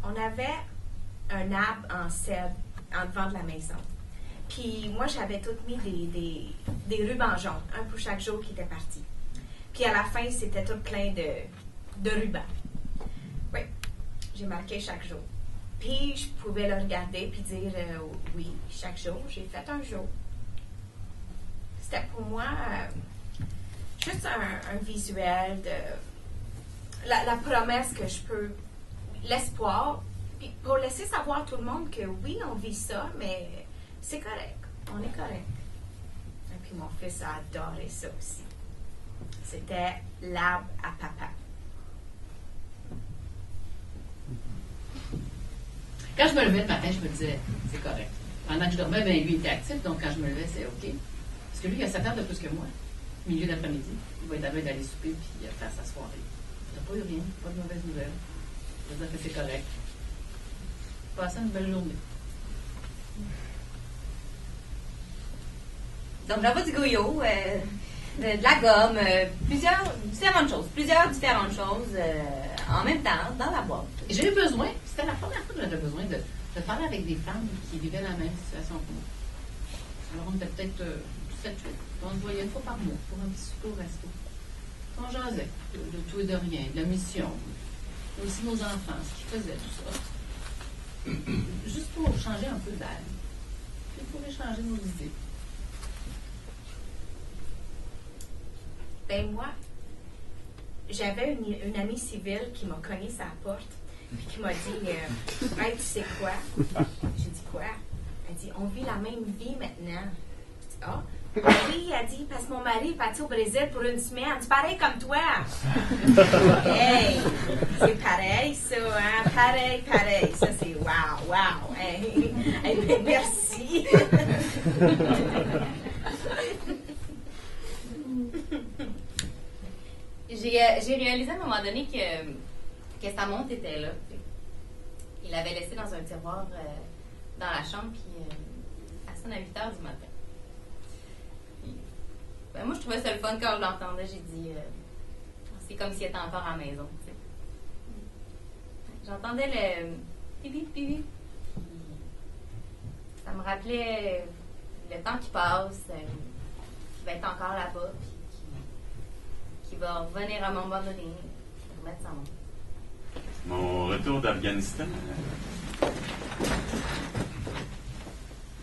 On avait un arbre en cèdre en devant de la maison. Puis moi, j'avais tout mis des rubans jaunes, un pour chaque jour qui était parti. Puis à la fin, c'était tout plein de rubans. Oui, j'ai marqué chaque jour. Puis je pouvais le regarder puis dire oui, chaque jour, j'ai fait un jour. C'était pour moi juste un visuel de la promesse que je peux, l'espoir. Puis pour laisser savoir à tout le monde que oui, on vit ça, mais c'est correct. On est correct. Et puis mon fils a adoré ça aussi. C'était l'arbre à papa. Quand je me levais le matin, je me disais, c'est correct. Pendant que je dormais, ben, lui était actif, donc quand je me levais, c'est OK. Parce que lui, il a 7 heures de plus que moi. Milieu d'après-midi, il va être à veille d'aller souper puis faire sa soirée. Il n'a pas eu rien, pas de mauvaises nouvelles. Je veux dire que c'est correct. Passer une belle journée. Donc, j'envoie du grouillot, de la gomme, plusieurs différentes choses en même temps dans la boîte. J'ai eu besoin, c'était la première fois que j'avais besoin de parler avec des femmes qui vivaient la même situation que moi. Alors, on était peut-être 7-8. On se voyait une fois par mois pour un petit souper au resto. On jasait de tout et de rien, de la mission, aussi nos enfants, ce qu'ils faisaient, tout ça. Juste pour changer un peu d'air. Puis pour échanger nos idées. Ben moi, j'avais une amie civile qui m'a cogné sa porte. Puis qui m'a dit, hey, tu sais quoi? J'ai dit quoi? Elle dit, on vit la même vie maintenant. J'ai dit, ah? Oui, elle dit, parce que mon mari est parti au Brésil pour une semaine. C'est pareil comme toi. Hey, c'est pareil ça, hein? Pareil. Ça, c'est wow. Hey, ben, merci. J'ai réalisé à un moment donné que sa montre était là. Il l'avait laissée dans un tiroir dans la chambre, puis elle sonne à 8 h du matin. Ben, moi, je trouvais ça le fun quand je l'entendais. J'ai dit, c'est comme s'il était encore à la maison. T'sais. J'entendais le pipi. Ça me rappelait le temps qui passe, qu'il va être encore là-bas, puis qu'il va revenir à un moment donné, remettre sa montre. Mon retour d'Afghanistan,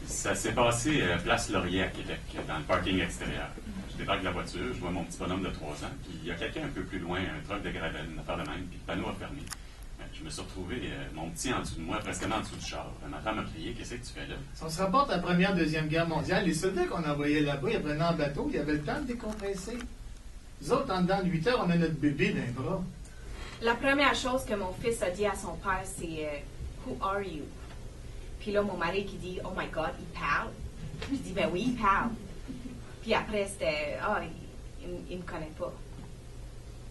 ça s'est passé place Laurier à Québec, dans le parking extérieur. Je débarque de la voiture, je vois mon petit bonhomme de 3 ans, puis il y a quelqu'un un peu plus loin, un truck de gravel, une affaire de même, puis le panneau a fermé. Je me suis retrouvé, mon petit en dessous de moi, presque en dessous du char. Ma femme m'a crié, qu'est-ce que tu fais là? On se rapporte à la Première, Deuxième Guerre mondiale. Les soldats qu'on envoyait là-bas, ils prenaient en bateau, il y avait le temps de décompresser. Nous autres, en dedans de 8 heures, on a notre bébé dans les bras. La première chose que mon fils a dit à son père, c'est Who are you? Puis là, mon mari qui dit Oh my God, il parle. Je dis Ben oui, il parle. Puis après, c'était il me connaît pas.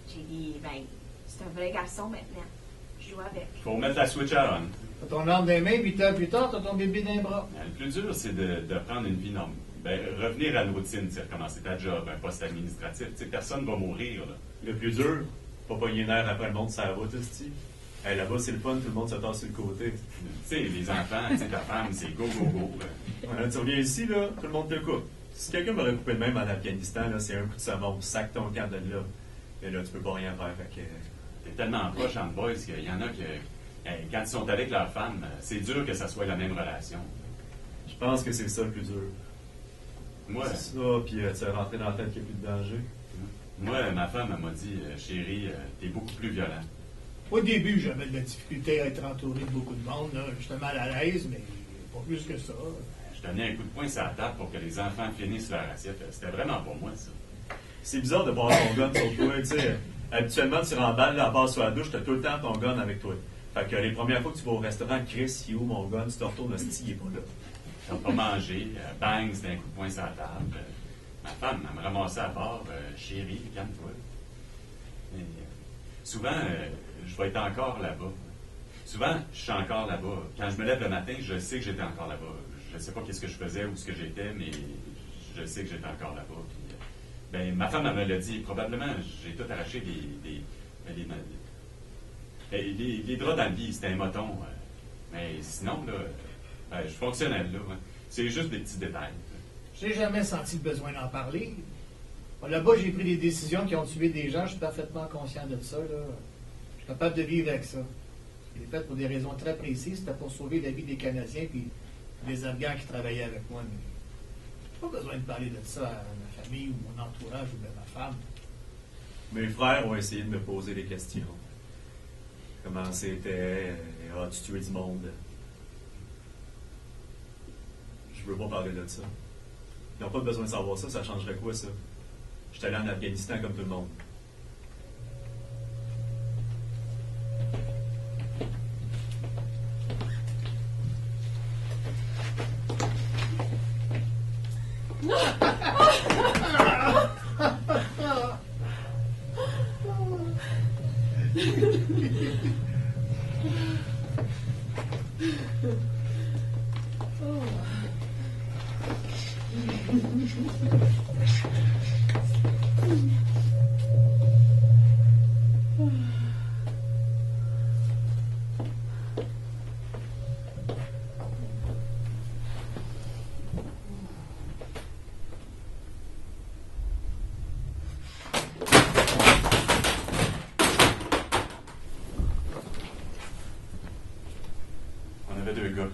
J'ai dit Ben, c'est un vrai garçon maintenant. Je joue avec. Il faut remettre la switch à on. T'as ton arme dans les mains, 8 heures plus tard, t'as ton bébé dans les bras. Le plus dur, c'est de prendre une vie normale. Ben, revenir à une routine, recommencer ta job, un poste administratif. Personne ne va mourir. Là. Le plus dur, pas pogner nerf après le monde, ça va, tout ce hey, là-bas, c'est le fun, tout le monde se tasse sur le côté. Tu sais, les enfants, ta femme, c'est go. Là, tu reviens ici, là, tout le monde te coupe. Si quelqu'un m'aurait coupé le même en Afghanistan, là, c'est un coup de savon, sac ton camp de là. Et là, tu peux pas rien faire. Fait que... T'es tellement proche entre boys qu'il y en a que, quand ils sont avec leur femme, c'est dur que ça soit la même relation. Je pense que c'est ça le plus dur. Moi, c'est ça, puis tu es rentré dans la tête qu'il n'y a plus de danger. Moi, ma femme, elle m'a dit, chérie, t'es beaucoup plus violent. Au début, j'avais de la difficulté à être entouré de beaucoup de monde. J'étais mal à l'aise, mais pas plus que ça. Je donnais un coup de poing sur la table pour que les enfants finissent leur assiette. C'était vraiment pour moi, ça. C'est bizarre de voir ton gun sur toi. Tu sais, habituellement, tu remballes la base sur la douche, tu as tout le temps ton gun avec toi. Fait que les premières fois que tu vas au restaurant, Chris, il est où mon gun? Tu te retournes, le style, il n'est pas là. Ils n'ont pas mangé. Bang, c'était un coup de poing sur la table. Ma femme, elle me ramassait à bord. Chérie, calme-toi. Souvent, je vais être encore là-bas. Souvent, je suis encore là-bas. Quand je me lève le matin, je sais que j'étais encore là-bas. Je ne sais pas qu'est-ce que je faisais ou ce que j'étais, mais je sais que j'étais encore là-bas. Puis, ma femme, elle me l'a dit. Probablement, j'ai tout arraché les draps dans le lit. C'était un moton. Mais sinon, là, je fonctionnais là. Hein. C'est juste des petits détails. Je n'ai jamais senti le besoin d'en parler. Là-bas, j'ai pris des décisions qui ont tué des gens. Je suis parfaitement conscient de ça. Là. Je suis capable de vivre avec ça. Je l'ai fait pour des raisons très précises. C'était pour sauver la vie des Canadiens et des Afghans qui travaillaient avec moi. Mais je n'ai pas besoin de parler de ça à ma famille ou mon entourage ou de ma femme. Mes frères ont essayé de me poser des questions. Comment c'était? As-tu tué du monde? Je veux pas parler de ça. Ils n'ont pas besoin de savoir ça. Ça changerait quoi, ça? Je suis allé en Afghanistan comme tout le monde. Deux gars.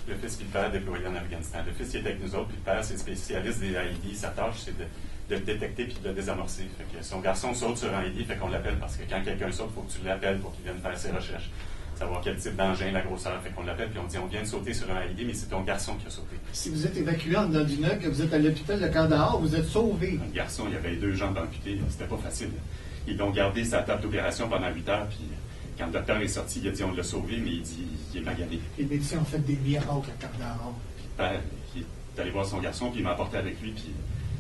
Le fils et le père déployés en Afghanistan. Le fils il était avec nous autres, puis le père, c'est spécialiste des IED. Sa tâche, c'est de le détecter puis de le désamorcer. Fait que son garçon saute sur un IED, fait qu'on l'appelle parce que quand quelqu'un saute, il faut que tu l'appelles pour qu'il vienne faire ses recherches. savoir quel type d'engin, la grosseur. Fait qu'on l'appelle, puis on dit, on vient de sauter sur un AID, mais c'est ton garçon qui a sauté. Si vous êtes évacué en dedans d'une heure, que vous êtes à l'hôpital de Kandahar, vous êtes sauvé. Le garçon, il avait les 2 jambes amputées, c'était pas facile. Ils l'ont gardé sa table d'opération pendant 8 heures, puis quand le docteur est sorti, il a dit, on l'a sauvé, mais il dit, il est magané. Les médecins ont fait des miracles à Kandahar. Puis le père, il est allé voir son garçon, puis il m'a apporté avec lui, puis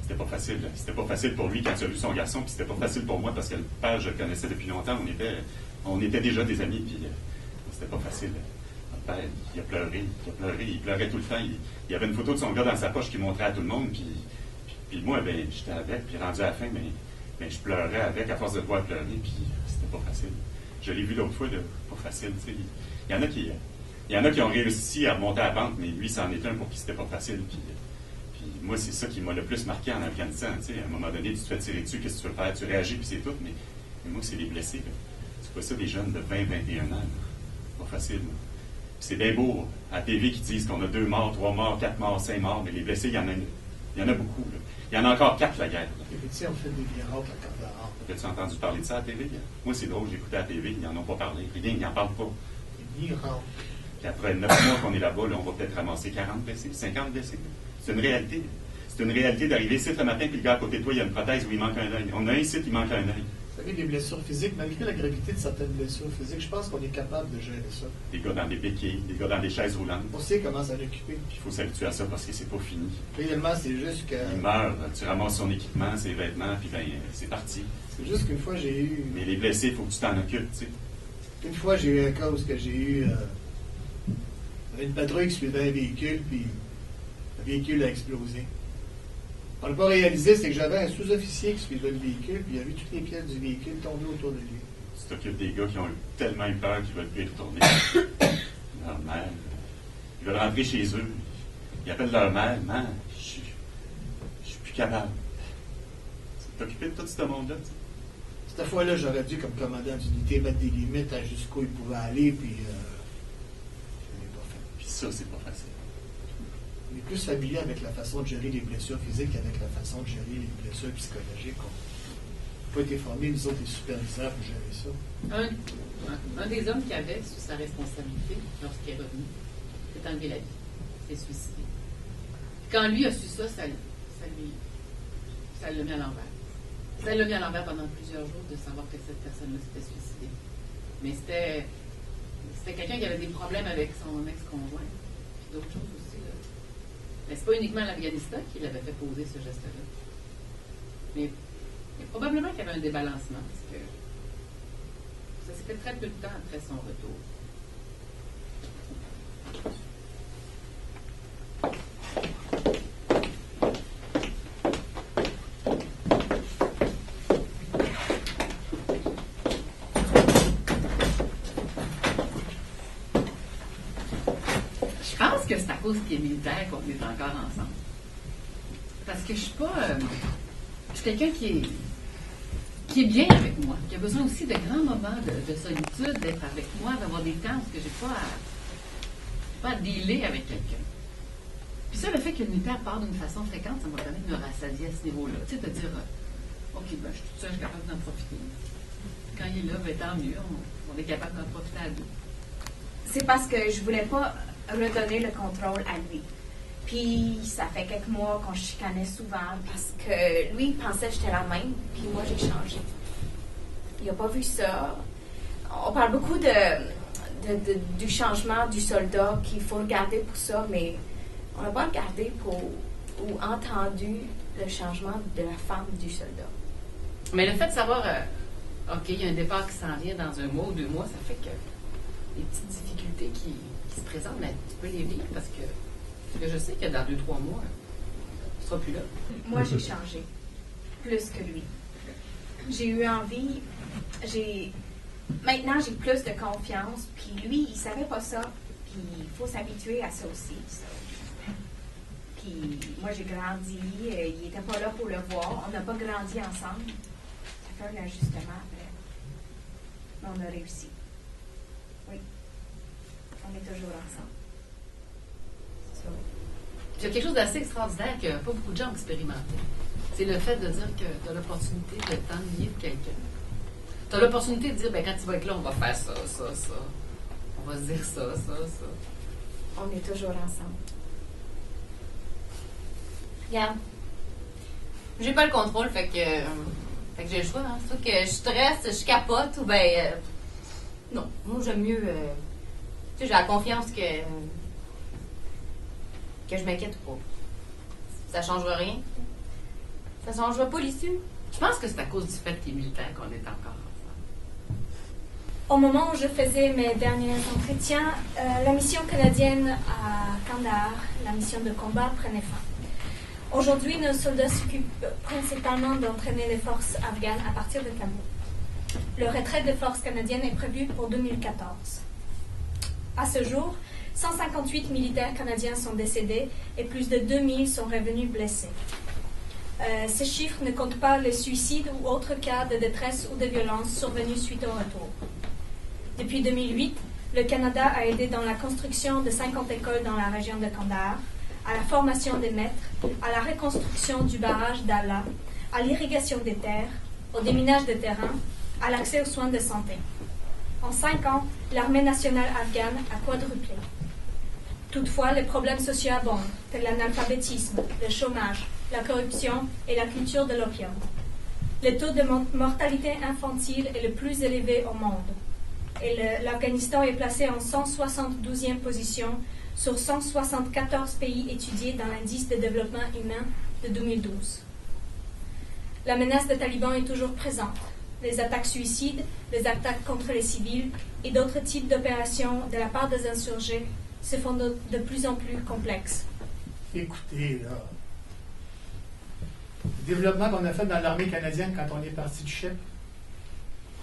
c'était pas facile. C'était pas facile pour lui quand il a vu son garçon, puis c'était pas facile pour moi, parce que le père, je le connaissais depuis longtemps, on était déjà des amis, puis c'était pas facile. Le père, il pleurait tout le temps. Il y avait une photo de son gars dans sa poche qu'il montrait à tout le monde, puis moi, ben, j'étais avec, puis rendu à la fin, ben, je pleurais avec, à force de le voir pleurer, puis c'était pas facile. Je l'ai vu l'autre fois, là, pas facile, tu sais. Il y en a qui ont réussi à remonter à la pente, mais lui, c'en est un pour qui c'était pas facile, puis moi, c'est ça qui m'a le plus marqué en Afghanistan, tu sais. À un moment donné, tu te fais tirer dessus, qu'est-ce que tu veux faire? Tu réagis, puis c'est tout, mais moi, c'est les blessés, là. C'est pas ça, des jeunes de 20, 21 ans, là. Pas facile, là. Puis c'est bien beau, à la TV, qui disent qu'on a 2 morts, 3 morts, 4 morts, 5 morts, mais les blessés, il y en a beaucoup, là. Il y en a encore 4, la guerre, là. Les médecins ont fait des miracles à Kandahar. As-tu entendu parler de ça à la TV? Là? Moi, c'est drôle, j'écoutais à la TV, ils n'en ont pas parlé. Rien, ils n'en parlent pas. Des miracles. Puis après 9 mois qu'on est là-bas, là, on va peut-être ramasser 40 blessés, 50 blessés. C'est une réalité. C'est une réalité d'arriver ici le matin, puis le gars à côté de toi, il y a une prothèse où il manque un œil. On a un ici, il manque un œil. Vous savez, les blessures physiques, malgré la gravité de certaines blessures physiques, je pense qu'on est capable de gérer ça. Des gars dans des béquilles, des gars dans des chaises roulantes. On sait comment s'en occuper. Puis il faut s'habituer à ça parce que c'est pas fini. Réellement, c'est juste que... Il meurt, tu ramasses son équipement, ses vêtements, puis ben, c'est parti. C'est juste qu'une fois, j'ai eu... Mais les blessés, il faut que tu t'en occupes, tu sais. Une fois, j'ai eu un cas où j'ai eu une patrouille qui suivait un véhicule, puis le véhicule a explosé. On n'a pas réalisé, c'est que j'avais un sous-officier qui suivait le véhicule, puis il a vu toutes les pièces du véhicule tomber autour de lui. Tu t'occupes des gars qui ont tellement eu peur qu'ils veulent plus y retourner. Leur mère, ils veulent rentrer chez eux. Ils appellent leur mère, « Man, je suis plus capable. » Tu t'occupes de tout ce monde-là, tu sais. Cette fois-là, j'aurais dû, comme commandant d'unité, mettre des limites à jusqu'où il pouvait aller, puis je ne l'ai pas fait. Puis ça, c'est pas facile. On est plus familier avec la façon de gérer les blessures physiques qu'avec la façon de gérer les blessures psychologiques. On n'a pas été formés, nous autres, les superviseurs, pour gérer ça. Un des hommes qui avait sous sa responsabilité, lorsqu'il est revenu, s'est enlevé la vie. S'est suicidé. Quand lui a su ça, ça l'a mis à l'envers. Ça l'a mis à l'envers pendant plusieurs jours de savoir que cette personne-là s'était suicidée. Mais c'était quelqu'un qui avait des problèmes avec son ex-conjoint, puis d'autres choses aussi. Là. Mais c'est pas uniquement l'Afghanistan qui l'avait fait poser ce geste-là. Mais probablement qu'il y avait un débalancement, parce que ça s'est fait très peu de temps après son retour. Je pense que c'est à cause qu'il est militaire qu'on est encore ensemble. Parce que je suis pas... je suis quelqu'un qui est bien avec moi, qui a besoin aussi de grands moments de solitude, d'être avec moi, d'avoir des temps où je n'ai pas à dealer avec quelqu'un. Puis ça, le fait que le militaire part d'une façon fréquente, ça m'a permis de me rassasier à ce niveau-là. Tu sais, de dire, OK, ben, je suis toute seule, je suis capable d'en profiter. Quand il est là, ben, tant mieux, on est capable d'en profiter à deux. C'est parce que je voulais pas redonner le contrôle à lui. Puis ça fait quelques mois qu'on chicanait souvent parce que lui, il pensait que j'étais la même, puis moi, j'ai changé. Il n'a pas vu ça. On parle beaucoup du changement du soldat, qu'il faut regarder pour ça, mais on n'a pas regardé ou entendu le changement de la femme du soldat. Mais le fait de savoir, OK, il y a un départ qui s'en vient dans 1 mois ou 2 mois, ça fait que les petites difficultés qui se présentent, mais tu peux les vivre parce que je sais que dans 2-3 mois, tu ne seras plus là. Moi, j'ai changé. Plus que lui. J'ai eu envie. Maintenant, j'ai plus de confiance. Puis lui, il ne savait pas ça. Puis il faut s'habituer à ça aussi. Ça. Puis moi, j'ai grandi. Il n'était pas là pour le voir. On n'a pas grandi ensemble. Ça fait un ajustement après. Mais on a réussi. Oui. On est toujours ensemble. Il y a quelque chose d'assez extraordinaire que pas beaucoup de gens ont expérimenté. C'est le fait de dire que tu as l'opportunité de t'ennuyer de quelqu'un. Tu as l'opportunité de dire, ben, quand tu vas être là, on va faire ça, ça, ça. On va se dire ça. On est toujours ensemble. Regarde. J'ai pas le contrôle, fait que j'ai le choix. Hein. Soit que je stresse, je capote, ou ben. Non, moi j'aime mieux. Tu sais, j'ai la confiance que je m'inquiète pas. Ça changera rien. Ça changera pas l'issue. Je pense que c'est à cause du fait que t'es militaire qu'on est encore ensemble. Au moment où je faisais mes derniers entretiens, la mission canadienne à Kandahar, la mission de combat, prenait fin. Aujourd'hui, nos soldats s'occupent principalement d'entraîner les forces afghanes à partir de Kaboul. Le retrait des forces canadiennes est prévu pour 2014. À ce jour, 158 militaires canadiens sont décédés et plus de 2000 sont revenus blessés. Ces chiffres ne comptent pas les suicides ou autres cas de détresse ou de violence survenus suite au retour. Depuis 2008, le Canada a aidé dans la construction de 50 écoles dans la région de Kandahar, à la formation des maîtres, à la reconstruction du barrage d'Ala, à l'irrigation des terres, au déminage des terrains, à l'accès aux soins de santé. En 5 ans, l'armée nationale afghane a quadruplé. Toutefois, les problèmes sociaux abondent, tels l'analphabétisme, le chômage, la corruption et la culture de l'opium. Le taux de mortalité infantile est le plus élevé au monde. Et l'Afghanistan est placé en 172e position sur 174 pays étudiés dans l'indice de développement humain de 2012. La menace des talibans est toujours présente. Les attaques suicides, les attaques contre les civils et d'autres types d'opérations de la part des insurgés se font de plus en plus complexes. Écoutez, là, le développement qu'on a fait dans l'armée canadienne quand on est parti du chef,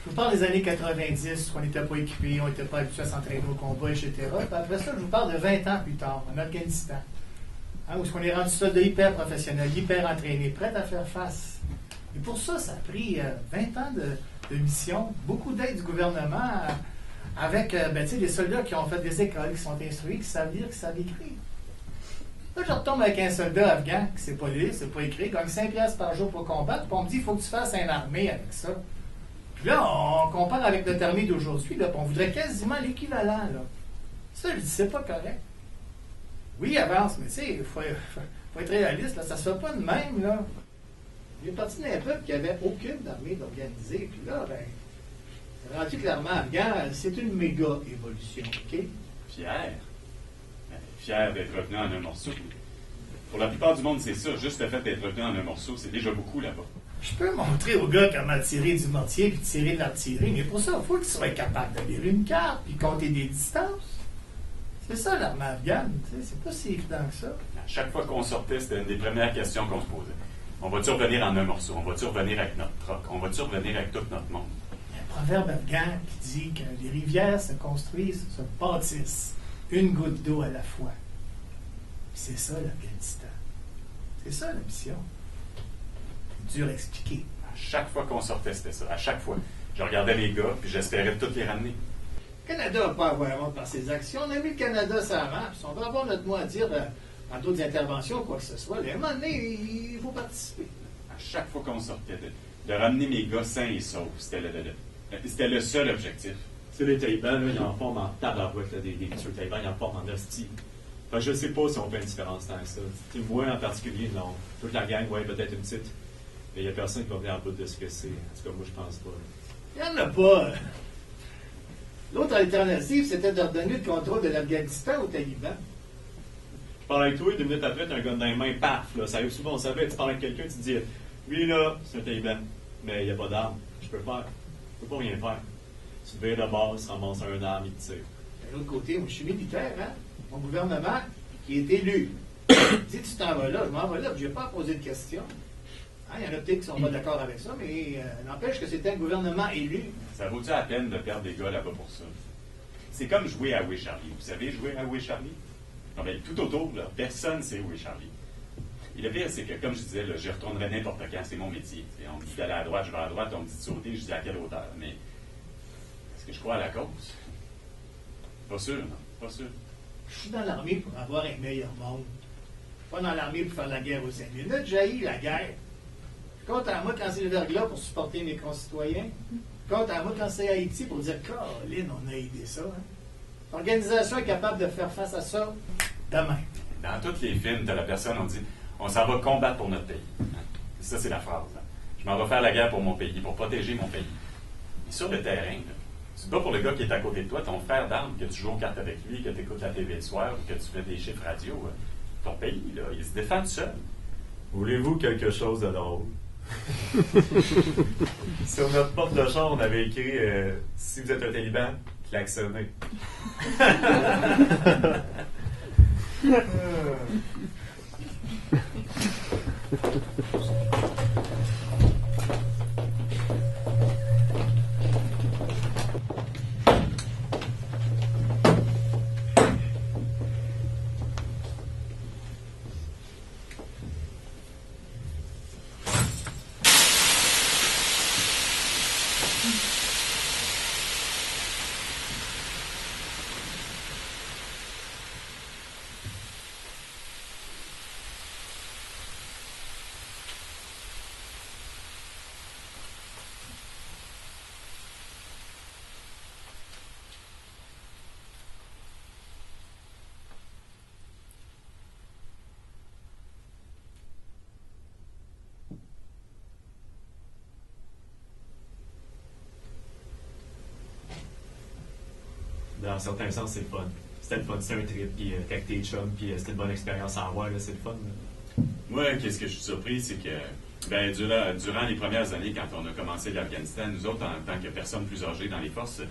je vous parle des années 90, où on n'était pas équipés, on n'était pas habitué à s'entraîner au combat, etc. Puis après ça, je vous parle de 20 ans plus tard, en Afghanistan, où est-ce qu'on est rendu soldats hyper professionnels, hyper entraînés, prêts à faire face. Et pour ça, ça a pris 20 ans de mission, beaucoup d'aide du gouvernement, avec des soldats qui ont fait des écoles, qui sont instruits, qui savent lire, qui savent écrire. Là, je retombe avec un soldat afghan qui ne sait pas lire, qui ne sait pas écrire, gagne 5 piastres par jour pour combattre, puis on me dit il faut que tu fasses une armée avec ça. Puis là, on compare avec notre armée d'aujourd'hui, là, puis on voudrait quasiment l'équivalent. Là. Ça, je dis c'est pas correct. Oui, il avance, mais tu sais, il faut être réaliste, là, ça se fait pas de même. Là. Il est parti d'un peuple qui n'avait aucune armée d'organiser, puis là, c'est rendu que l'armée afghane, c'est une méga évolution, OK? Fier d'être revenu en un morceau. Pour la plupart du monde, c'est ça. Juste le fait d'être revenu en un morceau, c'est déjà beaucoup là-bas. Je peux montrer aux gars comment tirer du mortier puis tirer de l'artillerie, mais pour ça, il faut qu'ils soient capables de lire une carte puis compter des distances. C'est ça l'armée afghane. C'est pas si évident que ça. À chaque fois qu'on sortait, c'était une des premières questions qu'on se posait. On va-tu revenir en un morceau? On va-tu revenir avec notre troc? On va-tu revenir avec tout notre monde? Il y a un proverbe afghan qui dit que les rivières se construisent, se bâtissent, une goutte d'eau à la fois. C'est ça l'Afghanistan. C'est ça la mission. C'est dur à expliquer. À chaque fois qu'on sortait, c'était ça. À chaque fois. Je regardais les gars, puis j'espérais toutes les ramener. Le Canada n'a pas à avoir honte par ses actions. On a mis le Canada sur la map. Si on veut avoir notre mot à dire dans d'autres interventions, quoi que ce soit, à un moment donné, il faut participer. À chaque fois qu'on sortait, de ramener mes gars sains et saufs, c'était le seul objectif. Tu sais, les talibans, là, ils en forment en tabarouette, là, des tueurs talibans, ils en forment en hostie. Enfin, je ne sais pas si on fait une différence tant que ça. T'sais, moi, en particulier, non. Toute la gang, ouais, peut-être une petite. Mais il n'y a personne qui va venir en bout de ce que c'est. En tout cas, moi, je pense pas. Il n'y en a pas. L'autre alternative, c'était de redonner le contrôle de l'Afghanistan aux talibans. Je parle avec toi, 2 minutes après, tu as un gun dans les mains, paf, là. Ça arrive souvent, on savait, tu parles avec quelqu'un, tu te dis, lui, là, c'est un taliban. Mais il n'y a pas d'arme. Je peux faire. Je peux pas rien faire. Tu te vires de base, ramasse un arme, il te tire. De l'autre côté, moi, je suis militaire, hein? Mon gouvernement, qui est élu. Si tu t'en vas là, je m'en vais là, je n'ai pas à poser de questions. Hein, il y en a peut-être qui ne sont pas d'accord avec ça, mais n'empêche que c'est un gouvernement élu. Ça vaut-tu la peine de perdre des gars là-bas pour ça? C'est comme jouer à Où est Charlie. Vous savez jouer à Où est Charlie? Non, mais tout autour, là, personne ne sait où est Charlie. Et le pire, c'est que, comme je disais, là, j'y retournerai n'importe quand, c'est mon métier. Et on me dit d'aller à droite, je vais à droite, on me dit de sauter, je dis à quelle hauteur. Mais est-ce que je crois à la cause? Pas sûr, non, pas sûr. Je suis dans l'armée pour avoir un meilleur monde. Pas dans l'armée pour faire la guerre aux Indiens. Là, jaillit la guerre. Je compte à moi quand c'est le verglas pour supporter mes concitoyens. Je compte à moi quand c'est Haïti pour dire, Caroline, on a aidé ça. Hein? L'organisation est capable de faire face à ça demain. Dans tous les films, t'as la personne, on dit on s'en va combattre pour notre pays. Hein? Ça, c'est la phrase. Hein? Je m'en vais faire la guerre pour mon pays, pour protéger mon pays. Et sur le terrain, là, tu te bats pour le gars qui est à côté de toi, ton frère d'armes, que tu joues aux cartes avec lui, que tu écoutes la TV le soir, ou que tu fais des chiffres radio. Ton pays, là, il se défend tout seul. Voulez-vous quelque chose de drôle? Sur notre porte de chambre, on avait écrit si vous êtes un taliban, klaxonnez. Dans un certain sens, c'est le fun. C'était le fun, c'est un trip, puis avec tes chums, puis c'était une bonne expérience à avoir, là, c'est le fun. Là. Moi, qu'est-ce que je suis surpris, c'est que durant les premières années, quand on a commencé l'Afghanistan, nous autres, en tant que personnes plus âgées dans les forces,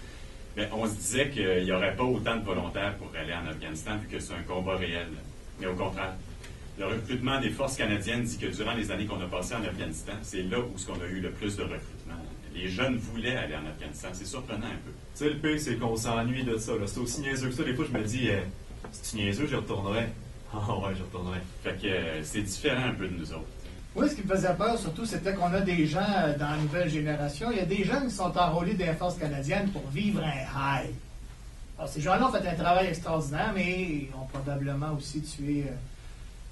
on se disait qu'il n'y aurait pas autant de volontaires pour aller en Afghanistan, vu que c'est un combat réel. Mais au contraire, le recrutement des forces canadiennes dit que durant les années qu'on a passées en Afghanistan, c'est là où on a eu le plus de recrutement. Les jeunes voulaient aller en Afghanistan. C'est surprenant un peu. Tu sais, le pire, c'est qu'on s'ennuie de ça. C'est aussi niaiseux que ça. Des fois, je me dis, si tu niaiseux, j'y retournerai. Ah ouais, j'y retournerai. Fait que c'est différent un peu de nous autres. Oui, ce qui me faisait peur, surtout, c'était qu'on a des gens dans la nouvelle génération. Il y a des jeunes qui sont enrôlés dans les forces canadiennes pour vivre un high. Alors, ces gens-là ont fait un travail extraordinaire, mais ont probablement aussi tué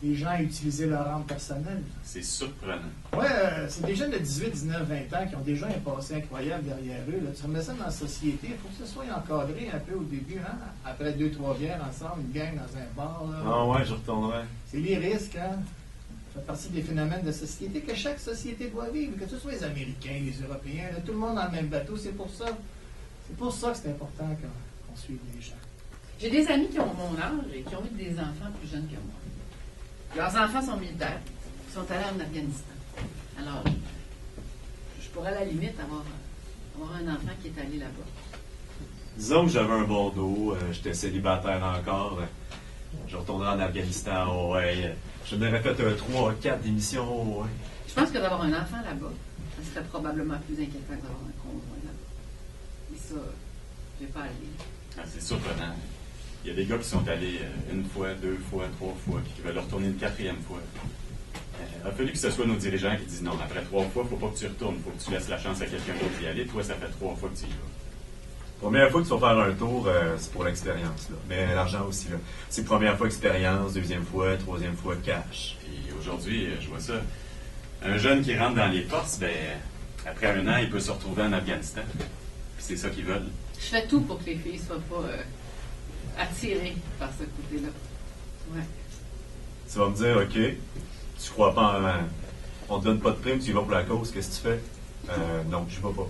des gens à utiliser leur arme personnelle. C'est surprenant. Oui, c'est des jeunes de 18, 19, 20 ans qui ont déjà un passé incroyable derrière eux. Là. Tu remets ça dans la société, il faut que ce soit encadré un peu au début. Hein? Après 2-3 bières ensemble, une gang dans un bar. Là. Ah ouais, j'y retournerai. C'est les risques, hein? Ça fait partie des phénomènes de société que chaque société doit vivre, que ce soit les Américains, les Européens, là, tout le monde dans le même bateau. C'est pour ça que c'est important qu'on suive les gens. J'ai des amis qui ont mon âge et qui ont eu des enfants plus jeunes que moi. Leurs enfants sont militaires, ils sont allés en Afghanistan. Alors, je pourrais à la limite avoir un enfant qui est allé là-bas. Disons que j'avais un bon dos, j'étais célibataire encore. Je retournerais en Afghanistan, ouais. Je m'aurais fait 3 4 d'émissions, ouais. Je pense que d'avoir un enfant là-bas, ça serait probablement plus inquiétant que d'avoir un conjoint là-bas. Et ça, je ne vais pas aller. Ah, c'est surprenant. Il y a des gars qui sont allés 1 fois, 2 fois, 3 fois, puis qui veulent retourner une 4e fois. Il a fallu que ce soit nos dirigeants qui disent non, après 3 fois, il ne faut pas que tu retournes, il faut que tu laisses la chance à quelqu'un d'autre d'y aller. Toi, ça fait 3 fois que tu y vas. Première fois que tu vas faire un tour, c'est pour l'expérience, là. Mais l'argent aussi, là. C'est première fois expérience, 2e fois, 3e fois cash. Et aujourd'hui, je vois ça. Un jeune qui rentre dans les forces, après 1 an, il peut se retrouver en Afghanistan. Puis c'est ça qu'ils veulent. Je fais tout pour que les filles ne soient pas attirées par ce côté-là. Ouais. Tu vas me dire, OK, tu crois pas en... On te donne pas de prime, tu y vas pour la cause, qu'est-ce que tu fais? Non, je ne vais pas.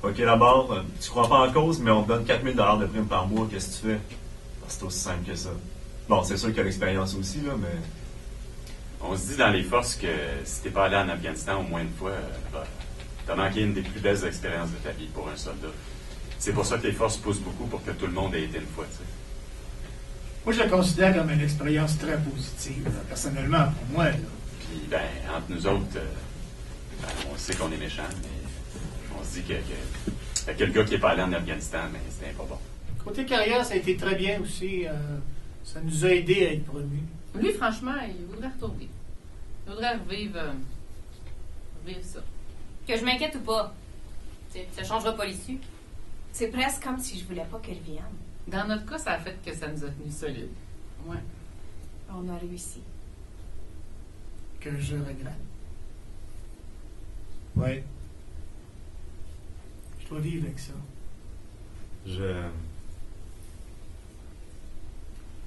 OK, d'abord, tu crois pas en cause, mais on te donne 4 000 $ de prime par mois, qu'est-ce que tu fais? C'est aussi simple que ça. Bon, c'est sûr qu'il y a l'expérience aussi, là, mais... On se dit dans les forces que si t'es pas allé en Afghanistan au moins 1 fois, t'as manqué une des plus belles expériences de ta vie pour un soldat. C'est pour ça que les forces poussent beaucoup pour que tout le monde ait été 1 fois, tu sais. Moi, je la considère comme une expérience très positive, là, personnellement, pour moi. Là. Puis, entre nous autres, on sait qu'on est méchants, mais on se dit que le gars qui n'est pas allé en Afghanistan, mais c'était pas bon. Côté carrière, ça a été très bien aussi. Ça nous a aidés à être promus. Lui, franchement, il voudrait retourner. Il voudrait revivre ça. Que je m'inquiète ou pas, ça ne changera pas l'issue. C'est presque comme si je voulais pas qu'elle vienne. Dans notre cas, ça a fait que ça nous a tenus solides. Ouais. On a réussi. Que je regrette. Oui. Je dois vivre avec ça.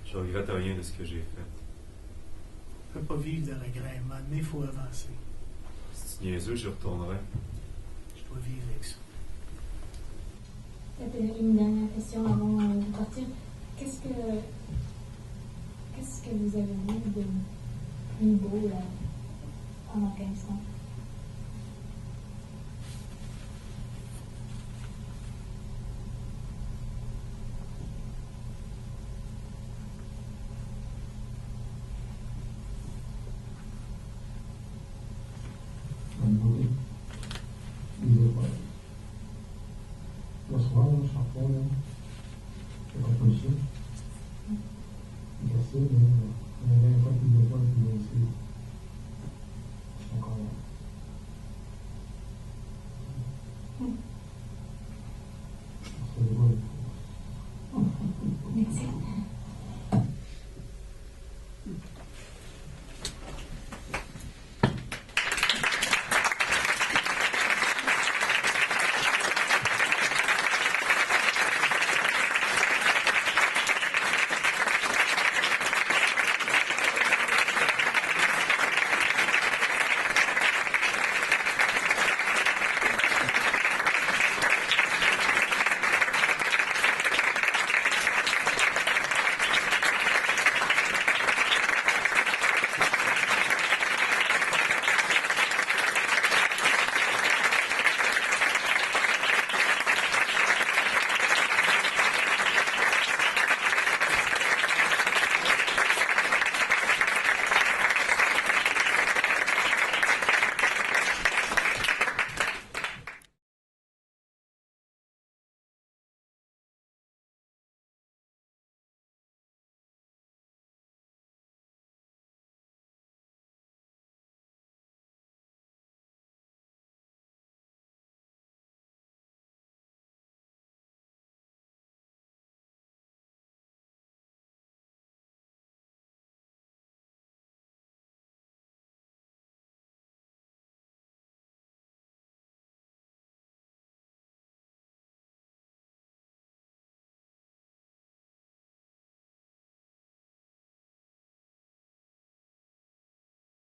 Je regrette rien de ce que j'ai fait. On ne peut pas vivre de regrets, mais il faut avancer. Si tu niaiseux, j'y retournerai. Je dois vivre avec ça. Peut-être une dernière question avant de partir. Qu'est-ce que vous avez vu de plus beau là, en Afghanistan? Bonsoir, Chantal. C'est pas possible. Merci.